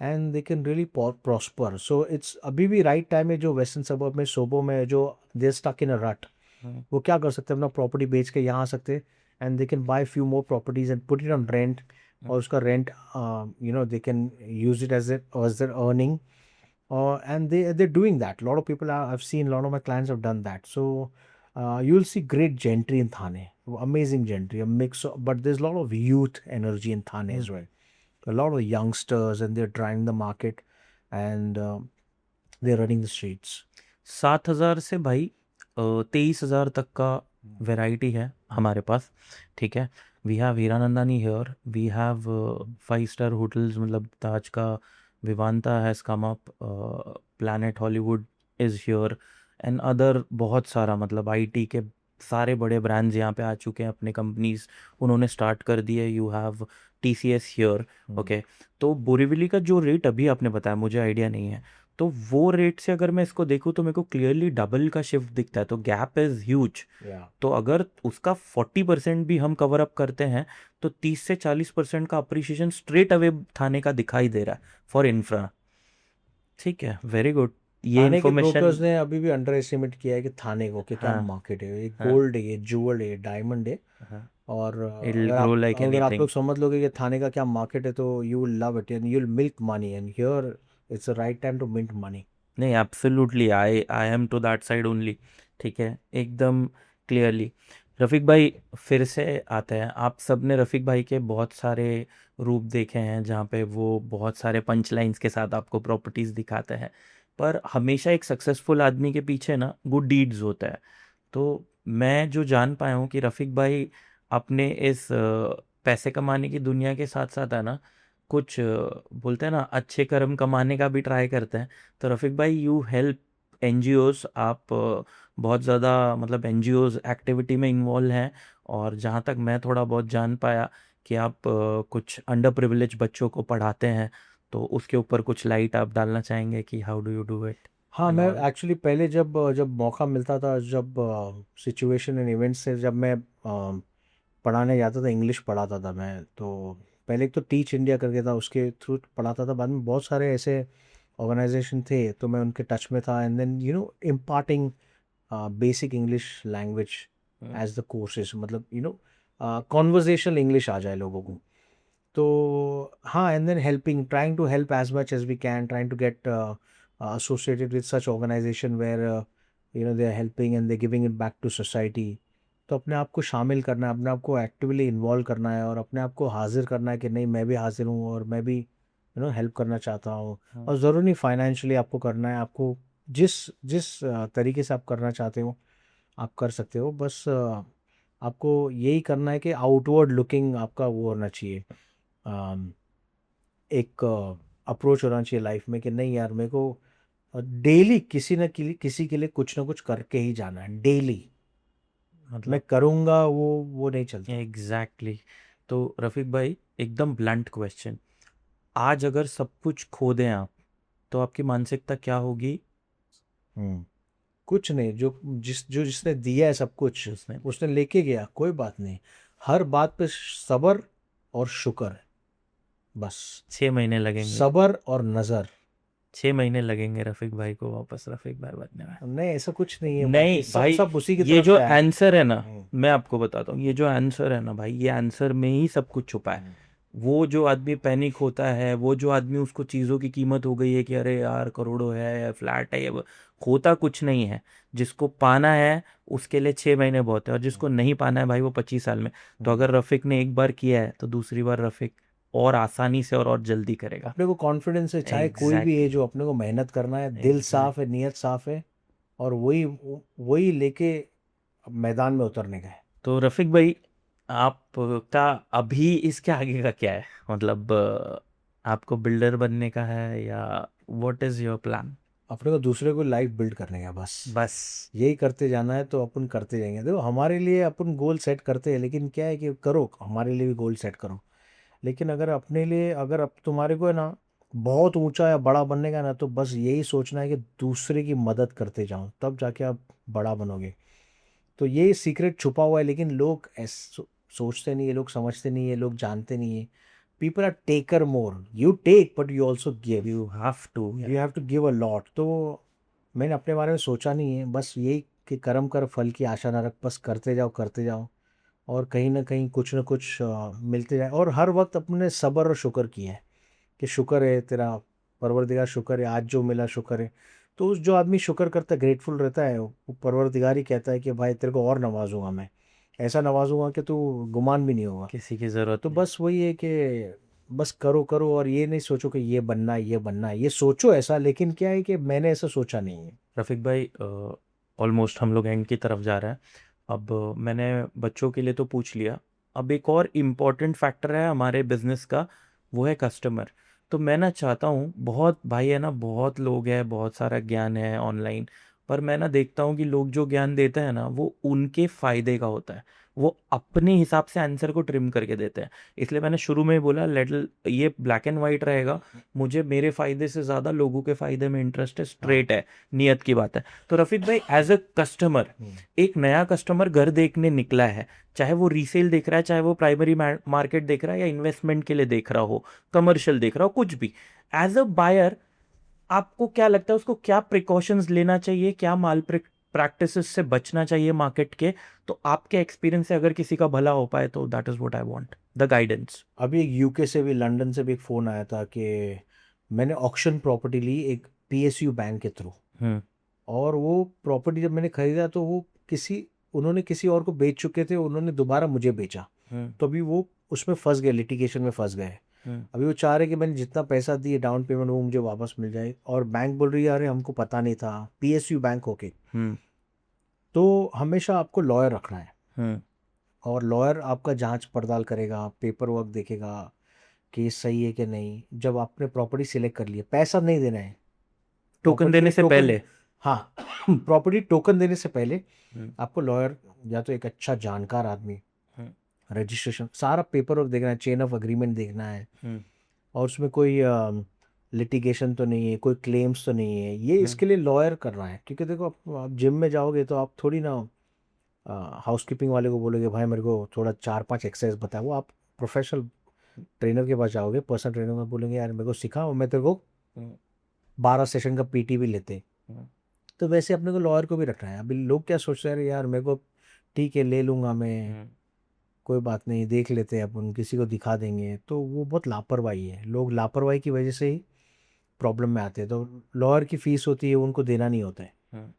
and they can really prosper. So it's अभी भी right time है जो western suburb में सोबो में जो they're stuck in a rut. वो क्या कर सकते हैं अपना प्रॉपर्टी बेच के यहाँ आ सकते हैं and they can buy few more properties and put it on rent और उसका rent you know they can use it as their earning. And they're doing that. A lot of people I've seen, a lot of my clients have done that. So you'll see great gentry in Thane, amazing gentry, a mix of, but there's a lot of youth energy in Thane as well. A lot of youngsters and they're driving the market and they're running the streets. 7,000 से भाई 23,000 तक का वैरायटी है हमारे पास. ठीक है, we have Hiranandani here, we have five star hotels मतलब ताज का Vivanta has come up, planet Hollywood is here and other बहुत सारा मतलब आईटी के सारे बड़े ब्रांड्स यहाँ पे आ चुके हैं. अपने कंपनीज उन्होंने स्टार्ट कर दी है. You have TCS here. Okay, तो बोरीवली का जो रेट अभी आपने बताया मुझे आइडिया नहीं है. तो वो रेट से अगर मैं इसको देखूँ तो मेरे को क्लियरली डबल का शिफ्ट दिखता है. तो गैप इज़ ह्यूज. तो अगर उसका 40% भी हम कवर अप करते हैं तो 30 से 40% का अप्रिशिएशन स्ट्रेट अवे थाने का दिखाई दे रहा है फॉर इंफ्रा. ठीक है, वेरी गुड. ये थाने के ब्रोकर्स इन्फॉर्मेशन ने अभी भी अंडर एस्टिमेट किया है कि थाने को कि क्या हाँ मार्केट है. ये हाँ गोल्ड है, ये ज्वेल है, ये डायमंड है. हाँ, और it'll grow like अगर आप anything. लोग समझ लोगे कि थाने का क्या मार्केट है तो you will love it and you will milk money and here it's the right time to mint money. नहीं, absolutely I am to that side only. ठीक है, एकदम क्लियरली. रफ़ीक भाई फिर से आते हैं. आप सब ने रफ़ीक भाई के बहुत सारे रूप देखे हैं जहाँ पे वो बहुत सारे पंच लाइन्स के साथ आपको प्रॉपर्टीज़ दिखाते हैं. पर हमेशा एक सक्सेसफुल आदमी के पीछे ना गुड डीड्स होता है. तो मैं जो जान पाया हूँ कि रफ़ीक भाई अपने इस पैसे कमाने की दुनिया के साथ साथ है ना कुछ बोलते हैं ना अच्छे कर्म कमाने का भी ट्राई करते हैं. तो रफ़ीक भाई यू हेल्प NGOs. आप बहुत ज़्यादा मतलब NGOs एक्टिविटी में इन्वॉल्व हैं. और जहाँ तक मैं थोड़ा बहुत जान पाया कि आप कुछ अंडर प्रिविलेज बच्चों को पढ़ाते हैं, तो उसके ऊपर कुछ लाइट आप डालना चाहेंगे कि how do you do it हाँ, एंड मैं ऑल? एक्चुअली पहले जब जब मौका मिलता था, जब सिचुएशन एंड इवेंट्स से जब मैं पढ़ाने जाता था, इंग्लिश पढ़ाता था मैं, तो पहले एक तो टीच इंडिया करके था, उसके थ्रू पढ़ाता था। बाद में बहुत सारे ऐसे ऑर्गेनाइजेशन थे तो मैं उनके टच में था, and then imparting basic English language as the courses, मतलब कॉन्वर्जेशनल इंग्लिश आ जाए लोगों को। तो हाँ, and then helping, trying to help as much as we can, trying to get associated with such organization where they are helping and they giving it back to society। तो अपने आप को शामिल करना है, अपने आप को एक्टिवली इन्वॉल्व करना है, और अपने आप को हाजिर करना है कि नहीं, मैं भी हाजिर हूँ और मैं भी हेल्प करना चाहता हूँ। और ज़रूरी नहीं फाइनेंशियली आपको करना है, आपको जिस जिस तरीके से आप करना चाहते हो आप कर सकते हो। बस आपको यही करना है कि आउटवर्ड लुकिंग आपका वो होना चाहिए, अम, एक अप्रोच होना चाहिए लाइफ में कि नहीं यार, मेरे को डेली किसी के लिए कुछ ना कुछ करके ही जाना है, डेली मैं मतलब करूँगा, वो नहीं चलता। Exactly exactly। तो रफीक भाई, एकदम ब्लंट क्वेश्चन, आज अगर सब कुछ खो दें आप, तो आपकी मानसिकता क्या होगी? हम्म कुछ नहीं, जिसने दिया है सब कुछ, उसमें उसने लेके गया, कोई बात नहीं। हर बात पे सब्र और शुक्र है, बस। 6 महीने लगेंगे, सब्र और नज़र। 6 महीने लगेंगे रफीक भाई को वापस रफीक भाई बनने में। नहीं, ऐसा कुछ नहीं है, बाकी नहीं सब भाई, सब उसी की ये तरफ जो से आए। आंसर है ना, हम्म, मैं आपको बताता हूँ, ये जो आंसर है ना भाई, ये आंसर में ही सब कुछ छुपा है। हम्म, वो जो आदमी पैनिक होता है, वो जो आदमी उसको चीज़ों की कीमत हो गई है कि अरे यार करोड़ों है, फ्लैट है, ये होता कुछ नहीं है। जिसको पाना है उसके लिए 6 महीने बहुत है, और जिसको नहीं पाना है भाई वो 25 साल में। तो हम्म। अगर रफीक ने एक बार किया है तो दूसरी बार रफीक और आसानी से और जल्दी करेगा। अपने को कॉन्फिडेंस है, चाहे कोई भी एग्जैक्टली एज हो, अपने को मेहनत करना है, दिल साफ है, एग्जैक्टली। नियत साफ है, और वही वही लेके मैदान में उतरने का है। तो रफीक भाई, आपका अभी इसके आगे का क्या है? मतलब आपको बिल्डर बनने का है, या व्हाट इज योर प्लान? अपने को दूसरे को लाइफ बिल्ड करने का है, बस। बस। यही करते जाना है, तो अपन करते जाएंगे। देखो, हमारे लिए अपन गोल सेट करते हैं, लेकिन क्या है कि करो, हमारे लिए भी गोल सेट करो। लेकिन अगर अपने लिए, अगर अब तुम्हारे को है ना बहुत ऊंचा या बड़ा बनने का ना, तो बस यही सोचना है कि दूसरे की मदद करते जाओ, तब जाके आप बड़ा बनोगे। तो ये सीक्रेट छुपा हुआ है, लेकिन लोग सोचते नहीं है, लोग समझते नहीं है, लोग जानते नहीं है। People are taker more, you take but you also give, you have to. You have to give a lot. तो मैंने अपने बारे में सोचा नहीं है, बस यही कि कर्म कर फल की आशा न रख, बस करते जाओ करते जाओ, और कहीं ना कुछ मिलते जाए। और हर वक्त अपने सब्र और शुक्र किया है कि शुक्र है तेरा परवरदिगार, शुक्र है आज जो मिला, शुक्र है। तो उस जो आदमी शुक्र करता है, ग्रेटफुल रहता है, वो परवरदिगार ही कहता है कि भाई तेरे को और नवाजूंगा मैं, ऐसा नवाजूंगा कि तू गुमान भी नहीं होगा। किसी की जरूरत तो नहीं। बस वही है कि बस करो करो, और ये नहीं सोचो कि ये बनना है, ये बनना है, ये सोचो ऐसा, लेकिन क्या है कि मैंने ऐसा सोचा नहीं है। रफीक भाई, ऑलमोस्ट हम लोग एंड की तरफ जा रहे हैं। अब मैंने बच्चों के लिए तो पूछ लिया, अब एक और इम्पॉर्टेंट फैक्टर है हमारे बिजनेस का, वो है कस्टमर। तो मैं ना चाहता हूँ, बहुत भाई है ना, बहुत लोग हैं, बहुत सारा ज्ञान है ऑनलाइन, पर मैं ना देखता हूँ कि लोग जो ज्ञान देते हैं ना, वो उनके फायदे का होता है, वो अपने हिसाब से आंसर को ट्रिम करके देते हैं। इसलिए मैंने शुरू में ही बोला, लेट ये ब्लैक एंड वाइट रहेगा। मुझे मेरे फायदे से ज़्यादा लोगों के फायदे में इंटरेस्ट है, हाँ। स्ट्रेट है, नियत की बात है। तो रफीक भाई, एज अ कस्टमर, हम्म, एक नया कस्टमर घर देखने निकला है, चाहे वो रीसेल देख रहा है, चाहे वो प्राइमरी मार्केट देख रहा है, या इन्वेस्टमेंट के लिए देख रहा हो, कमर्शियल देख रहा हो, कुछ भी, एज अ बायर आपको क्या लगता है उसको क्या प्रिकॉशंस लेना चाहिए, क्या माल प्रैक्टिसेस से बचना चाहिए मार्केट के? तो आपके एक्सपीरियंस से अगर किसी का भला हो पाए, तो that is what I want, the guidance. अभी एक यूके से भी, लंदन से भी एक फ़ोन आया था कि मैंने ऑक्शन प्रॉपर्टी ली एक पीएसयू बैंक के थ्रू, हम्म और वो प्रॉपर्टी जब मैंने खरीदा तो वो उन्होंने किसी और को बेच चुके थे, उन्होंने दोबारा मुझे बेचा। हम्म तो अभी वो उसमें फंस गए, लिटिगेशन में फंस गए। हम्म अभी वो चाह रहे कि मैंने जितना पैसा दिए डाउन पेमेंट, वो मुझे वापस मिल जाए, और बैंक बोल रही है अरे हमको पता नहीं था, पीएसयू बैंक होके। हम्म तो हमेशा आपको लॉयर रखना है, हम्म और लॉयर आपका जांच पड़ताल करेगा, पेपर वर्क देखेगा, केस सही है कि नहीं। जब आपने प्रॉपर्टी सिलेक्ट कर लिया, पैसा नहीं देना है, टोकन प्रॉपर्टी के देने से टोकन। पहले। हाँ, प्रॉपर्टी टोकन देने से पहले हम्म आपको लॉयर, या तो एक अच्छा जानकार आदमी, हम्म रजिस्ट्रेशन, सारा पेपर वर्क देखना है, चेन ऑफ अग्रीमेंट देखना है, हम्म और उसमें कोई लिटिगेशन तो नहीं है, कोई क्लेम्स तो नहीं है, ये हम्म इसके लिए लॉयर कर रहा है। क्योंकि देखो आप जिम में जाओगे तो आप थोड़ी ना हाउसकीपिंग वाले को बोलोगे भाई मेरे को थोड़ा 4-5 एक्सरसाइज बता, वो आप प्रोफेशनल ट्रेनर के पास जाओगे, पर्सनल ट्रेनर में बोलेंगे यार मेरे को सिखा, और मैं तेरे को हम्म 12 सेशन का पीटी भी लेते। हम्म तो वैसे अपने को लॉयर को भी रखना है। अभी लोग क्या सोचते हैं, अरे यार मेरे को ठीक है ले लूँगा मैं, हम्म कोई बात नहीं देख लेते हैं अपन, किसी को दिखा देंगे, तो वो बहुत लापरवाही है। लोग लापरवाही की वजह से ही प्रॉब्लम में आते हैं। तो लॉयर की फीस होती है उनको देना नहीं होता है, हम्म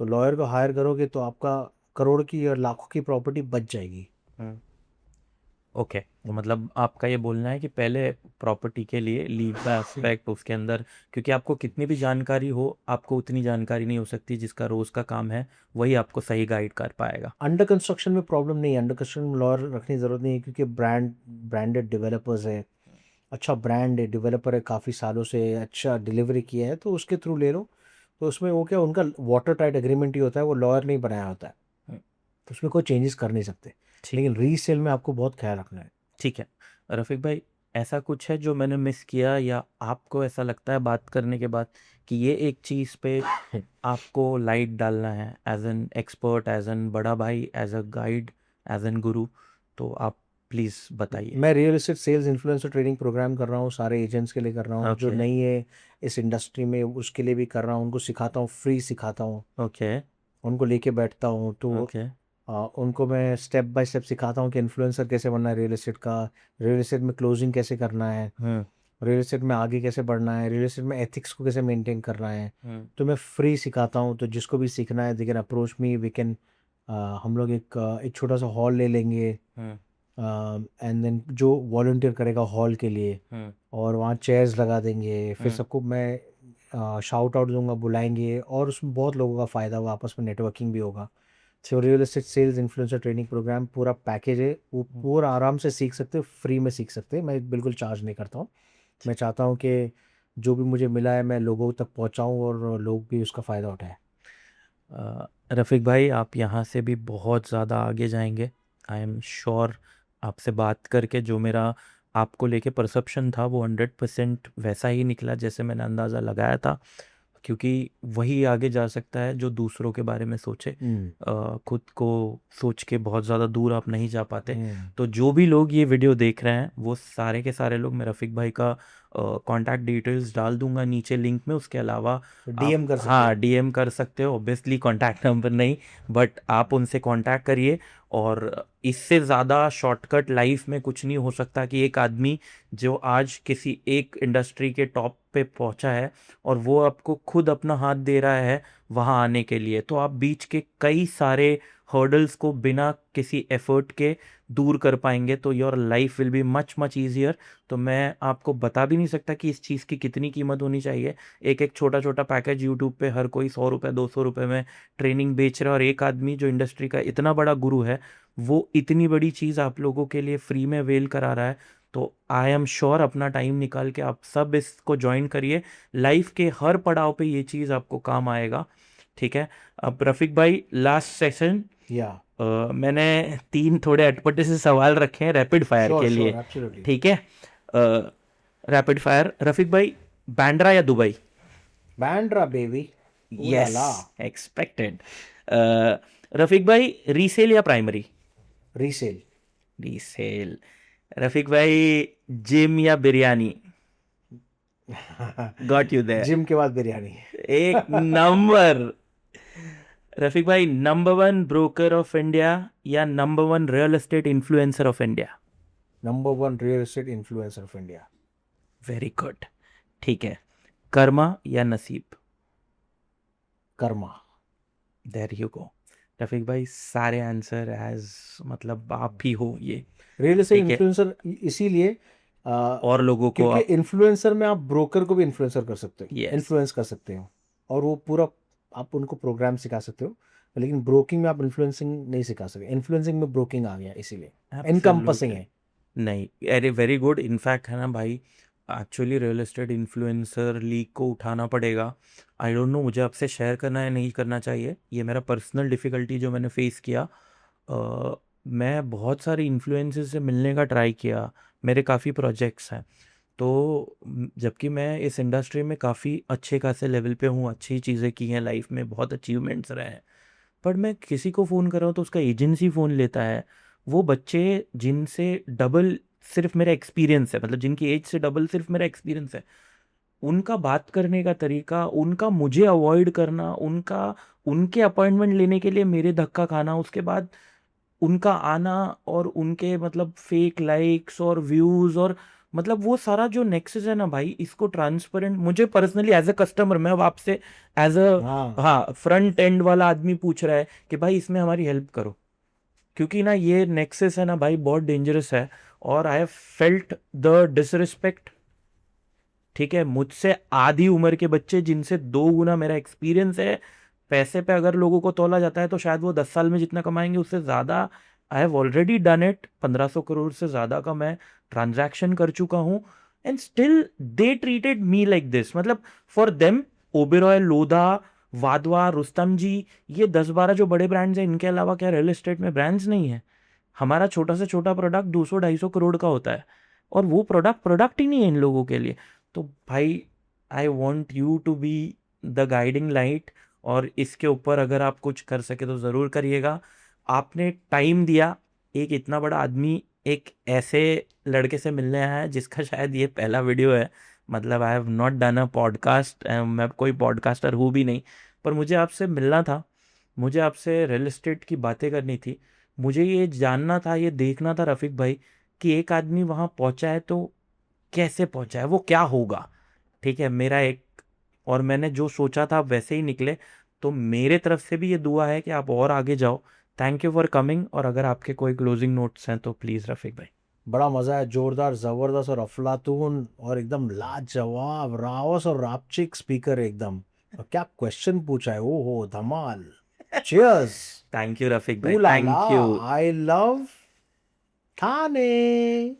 तो लॉयर को हायर करोगे तो आपका करोड़ की और लाखों की प्रॉपर्टी बच जाएगी। हम्म ओके, तो मतलब आपका ये बोलना है कि पहले प्रॉपर्टी के लिए लीव का एस्पेक्ट उसके अंदर, क्योंकि आपको कितनी भी जानकारी हो, आपको उतनी जानकारी नहीं हो सकती, जिसका रोज़ का काम है वही आपको सही गाइड कर पाएगा। अंडर कंस्ट्रक्शन में प्रॉब्लम नहीं है, अंडर कंस्ट्रक्शन में लॉयर रखने की ज़रूरत नहीं है, क्योंकि ब्रांडेड डेवलपर्स है, अच्छा ब्रांड है, डेवलपर है, काफ़ी सालों से अच्छा डिलीवरी किया है, तो उसके थ्रू ले लो। तो उसमें वो क्या, उनका वाटर टाइट एग्रीमेंट ही होता है, वो लॉयर नहीं बनाया होता है, हम्म, तो उसमें कोई चेंजेस कर नहीं सकते। ठीक लेकिन रीसेल में आपको बहुत ख्याल रखना है। ठीक है। रफ़ीक भाई, ऐसा कुछ है जो मैंने मिस किया, या आपको ऐसा लगता है बात करने के बाद कि ये एक चीज़ पे आपको लाइट डालना है, as an expert, as an बड़ा भाई, as a guide, as an guru, तो आप प्लीज़ बताइए। मैं real estate sales influencer training program कर रहा हूँ, सारे एजेंट्स के लिए कर रहा हूँ, जो ओके नहीं है इस इंडस्ट्री में उसके लिए भी कर रहा हूँ, उनको सिखाता हूँ, फ्री सिखाता हूँ, ओके उनको लेके बैठता हूँ। तो ओके उनको मैं स्टेप बाय स्टेप सिखाता हूँ कि इन्फ्लुएंसर कैसे बनना है रियल एस्टेट का, रियल एस्टेट में क्लोजिंग कैसे करना है, हम्म रियल एस्टेट में आगे कैसे बढ़ना है, रियल एस्टेट में एथिक्स को कैसे मेंटेन करना है। हम्म तो मैं फ्री सिखाता हूँ, तो जिसको भी सीखना है they can approach me, we can, हम लोग एक छोटा सा हॉल ले लेंगे, हम्म एंड देन जो वॉलंटियर करेगा हॉल के लिए, हम्म और वहाँ चेयर्स लगा देंगे, फिर हम्म सबको मैं शाउट आउट दूंगा, बुलाएंगे, और उसमें बहुत लोगों का फ़ायदा होगा, आपस में नेटवर्किंग भी होगा। तो real estate sales influencer training program पूरा पैकेज है, वो हम्म, पूरा आराम से सीख सकते हो, फ्री में सीख सकते हैं, मैं बिल्कुल चार्ज नहीं करता हूँ। मैं चाहता हूँ कि जो भी मुझे मिला है मैं लोगों तक पहुँचाऊँ और लोग भी उसका फ़ायदा उठाएं। रफ़ीक भाई, आप यहाँ से भी बहुत ज़्यादा आगे जाएंगे, आई एम श्योर। आपसे बात करके जो मेरा आपको लेके परसेप्शन था वो 100% वैसा ही निकला जैसे मैंने अंदाज़ा लगाया था, क्योंकि वही आगे जा सकता है जो दूसरों के बारे में सोचे। हम्म खुद को सोच के बहुत ज़्यादा दूर आप नहीं जा पाते। हम्म तो जो भी लोग ये वीडियो देख रहे हैं वो सारे के सारे लोग, मैं रफ़ीक भाई का कॉन्टैक्ट डिटेल्स डाल दूंगा नीचे लिंक में। उसके अलावा आप, डीएम कर सकते हाँ, हो। डीएम कर सकते हो, ऑब्वियसली कॉन्टैक्ट नंबर नहीं, बट आप उनसे कॉन्टैक्ट करिए। और इससे ज़्यादा शॉर्टकट लाइफ में कुछ नहीं हो सकता कि एक आदमी जो आज किसी एक इंडस्ट्री के टॉप पे पहुंचा है और वो आपको खुद अपना हाथ दे रहा है वहां आने के लिए, तो आप बीच के कई सारे हर्डल्स को बिना किसी एफर्ट के दूर कर पाएंगे, तो your life will be much much easier. तो मैं आपको बता भी नहीं सकता कि इस चीज़ की कितनी कीमत होनी चाहिए। एक एक छोटा छोटा पैकेज यूट्यूब पे हर कोई 100 रुपये 200 रुपये में ट्रेनिंग बेच रहा है, और एक आदमी जो इंडस्ट्री का इतना बड़ा गुरु है वो इतनी बड़ी चीज़ आप लोगों के लिए फ्री में अवेल करा रहा है। तो आई एम श्योर अपना टाइम निकाल के आप सब इसको ज्वाइन करिए। लाइफ के हर पड़ाव पे ये चीज़ आपको काम आएगा। ठीक है। अब रफीक भाई, लास्ट सेशन, या मैंने 3 थोड़े अटपटे से सवाल रखे हैं रैपिड फायर श्योर के श्योर लिए। एब्सोल्युटली। ठीक है। रैपिड फायर, रफीक भाई, बांद्रा या दुबई? बैंड्रा बेबी। यस, ला एक्सपेक्टेड। रफीक भाई, रीसेल या प्राइमरी? रीसेल। रीसेल। रफीक भाई, जिम या biryani? Got you there. Gym के बाद बिरयानी। एक नंबर। रफीक भाई, नंबर 1 ब्रोकर ऑफ इंडिया या number 1 real estate influencer of India? Number 1 real estate influencer of India. Very good. ठीक है। कर्मा या नसीब? Karma. There you go. Rafiq भाई, सारे आंसर एज, मतलब आप ही हो ये। रियल एस्टेट ठीक है। इन्फ्लुएंसर इसीलिए और लोगों को क्योंकि आप, इन्फ्लुएंसर में आप ब्रोकर को भी इन्फ्लुएंसर कर सकते हो, यस, इन्फ्लुएंस कर सकते हो, और वो पूरा आप उनको प्रोग्राम सिखा सकते हो। लेकिन ब्रोकिंग में आप इन्फ्लुएंसिंग नहीं सिखा सकते, इन्फ्लुएंसिंग में ब्रोकिंग आ गया, इसीलिए इनकम्पसिंग एब्सोल्युटली। है। नहीं, अरे वेरी गुड। इनफैक्ट है ना भाई, actually real estate influencer league को उठाना पड़ेगा। आई डोंट नो मुझे आपसे शेयर करना है नहीं करना चाहिए, ये मेरा पर्सनल डिफ़िकल्टी जो मैंने फेस किया। मैं बहुत सारे इन्फ्लुएंसर्स से मिलने का ट्राई किया, मेरे काफ़ी प्रोजेक्ट्स हैं। तो जबकि मैं इस इंडस्ट्री में काफ़ी अच्छे खासे लेवल पे हूँ, अच्छी चीज़ें की हैं लाइफ में, बहुत अचीवमेंट्स रहे हैं, पर मैं किसी को फ़ोन कर रहा हूँ तो उसका एजेंसी फ़ोन लेता है। वो बच्चे जिनसे डबल सिर्फ मेरा एक्सपीरियंस है, मतलब जिनकी एज से डबल सिर्फ मेरा एक्सपीरियंस है, उनका बात करने का तरीका, उनका मुझे अवॉइड करना, उनका उनके अपॉइंटमेंट लेने के लिए मेरे धक्का खाना, उसके बाद उनका आना और उनके मतलब फेक लाइक्स और व्यूज, और मतलब वो सारा जो नेक्सस है ना भाई, इसको ट्रांसपेरेंट मुझे पर्सनली एज अ कस्टमर, मैं अब आपसे एज अ, हाँ हाँ, फ्रंट एंड वाला आदमी पूछ रहा है कि भाई इसमें हमारी हेल्प करो, क्योंकि ना ये नेक्सस है ना भाई बहुत डेंजरस है। और I have felt the disrespect, ठीक है, मुझसे आधी उम्र के बच्चे जिनसे 2 गुना मेरा एक्सपीरियंस है, पैसे पे अगर लोगों को तोला जाता है तो शायद वो 10 साल में जितना कमाएंगे उससे ज्यादा। I have already done it, 1500 crore से ज्यादा का मैं ट्रांजैक्शन कर चुका हूं, and still they treated me like this. मतलब फॉर देम ओबेरॉय, लोधा, वाधवा, रुस्तम जी, ये 10-12 जो बड़े ब्रांड्स हैं, इनके अलावा क्या रियल एस्टेट में ब्रांड्स नहीं है? हमारा छोटा से छोटा प्रोडक्ट 200-250 करोड़ का होता है, और वो प्रोडक्ट प्रोडक्ट ही नहीं है इन लोगों के लिए। तो भाई, I want you to be the guiding light, और इसके ऊपर अगर आप कुछ कर सके तो ज़रूर करिएगा। आपने टाइम दिया, एक इतना बड़ा आदमी एक ऐसे लड़के से मिलने आया है जिसका शायद ये पहला वीडियो है, मतलब I have not done a podcast, मैं कोई पॉडकास्टर हूँ भी नहीं, पर मुझे आपसे मिलना था, मुझे आपसे रियल एस्टेट की बातें करनी थी, मुझे ये जानना था, ये देखना था रफ़ीक भाई, कि एक आदमी वहाँ पहुँचा है तो कैसे पहुँचा है, वो क्या होगा। ठीक है, मेरा एक, और मैंने जो सोचा था आप वैसे ही निकले, तो मेरे तरफ से भी ये दुआ है कि आप और आगे जाओ। थैंक यू फॉर कमिंग, और अगर आपके कोई क्लोजिंग नोट्स हैं तो प्लीज़ रफ़ीक भाई। बड़ा मजा है, जोरदार जबरदस्त और अफलातून और एकदम लाजवाब रावस और रापचिक स्पीकर एकदम। और क्या क्वेश्चन पूछा है, ओ हो धमाल। चियर्स। थैंक यू रफ़ीक भाई, ऊ ला ला, thank you. I love Thane.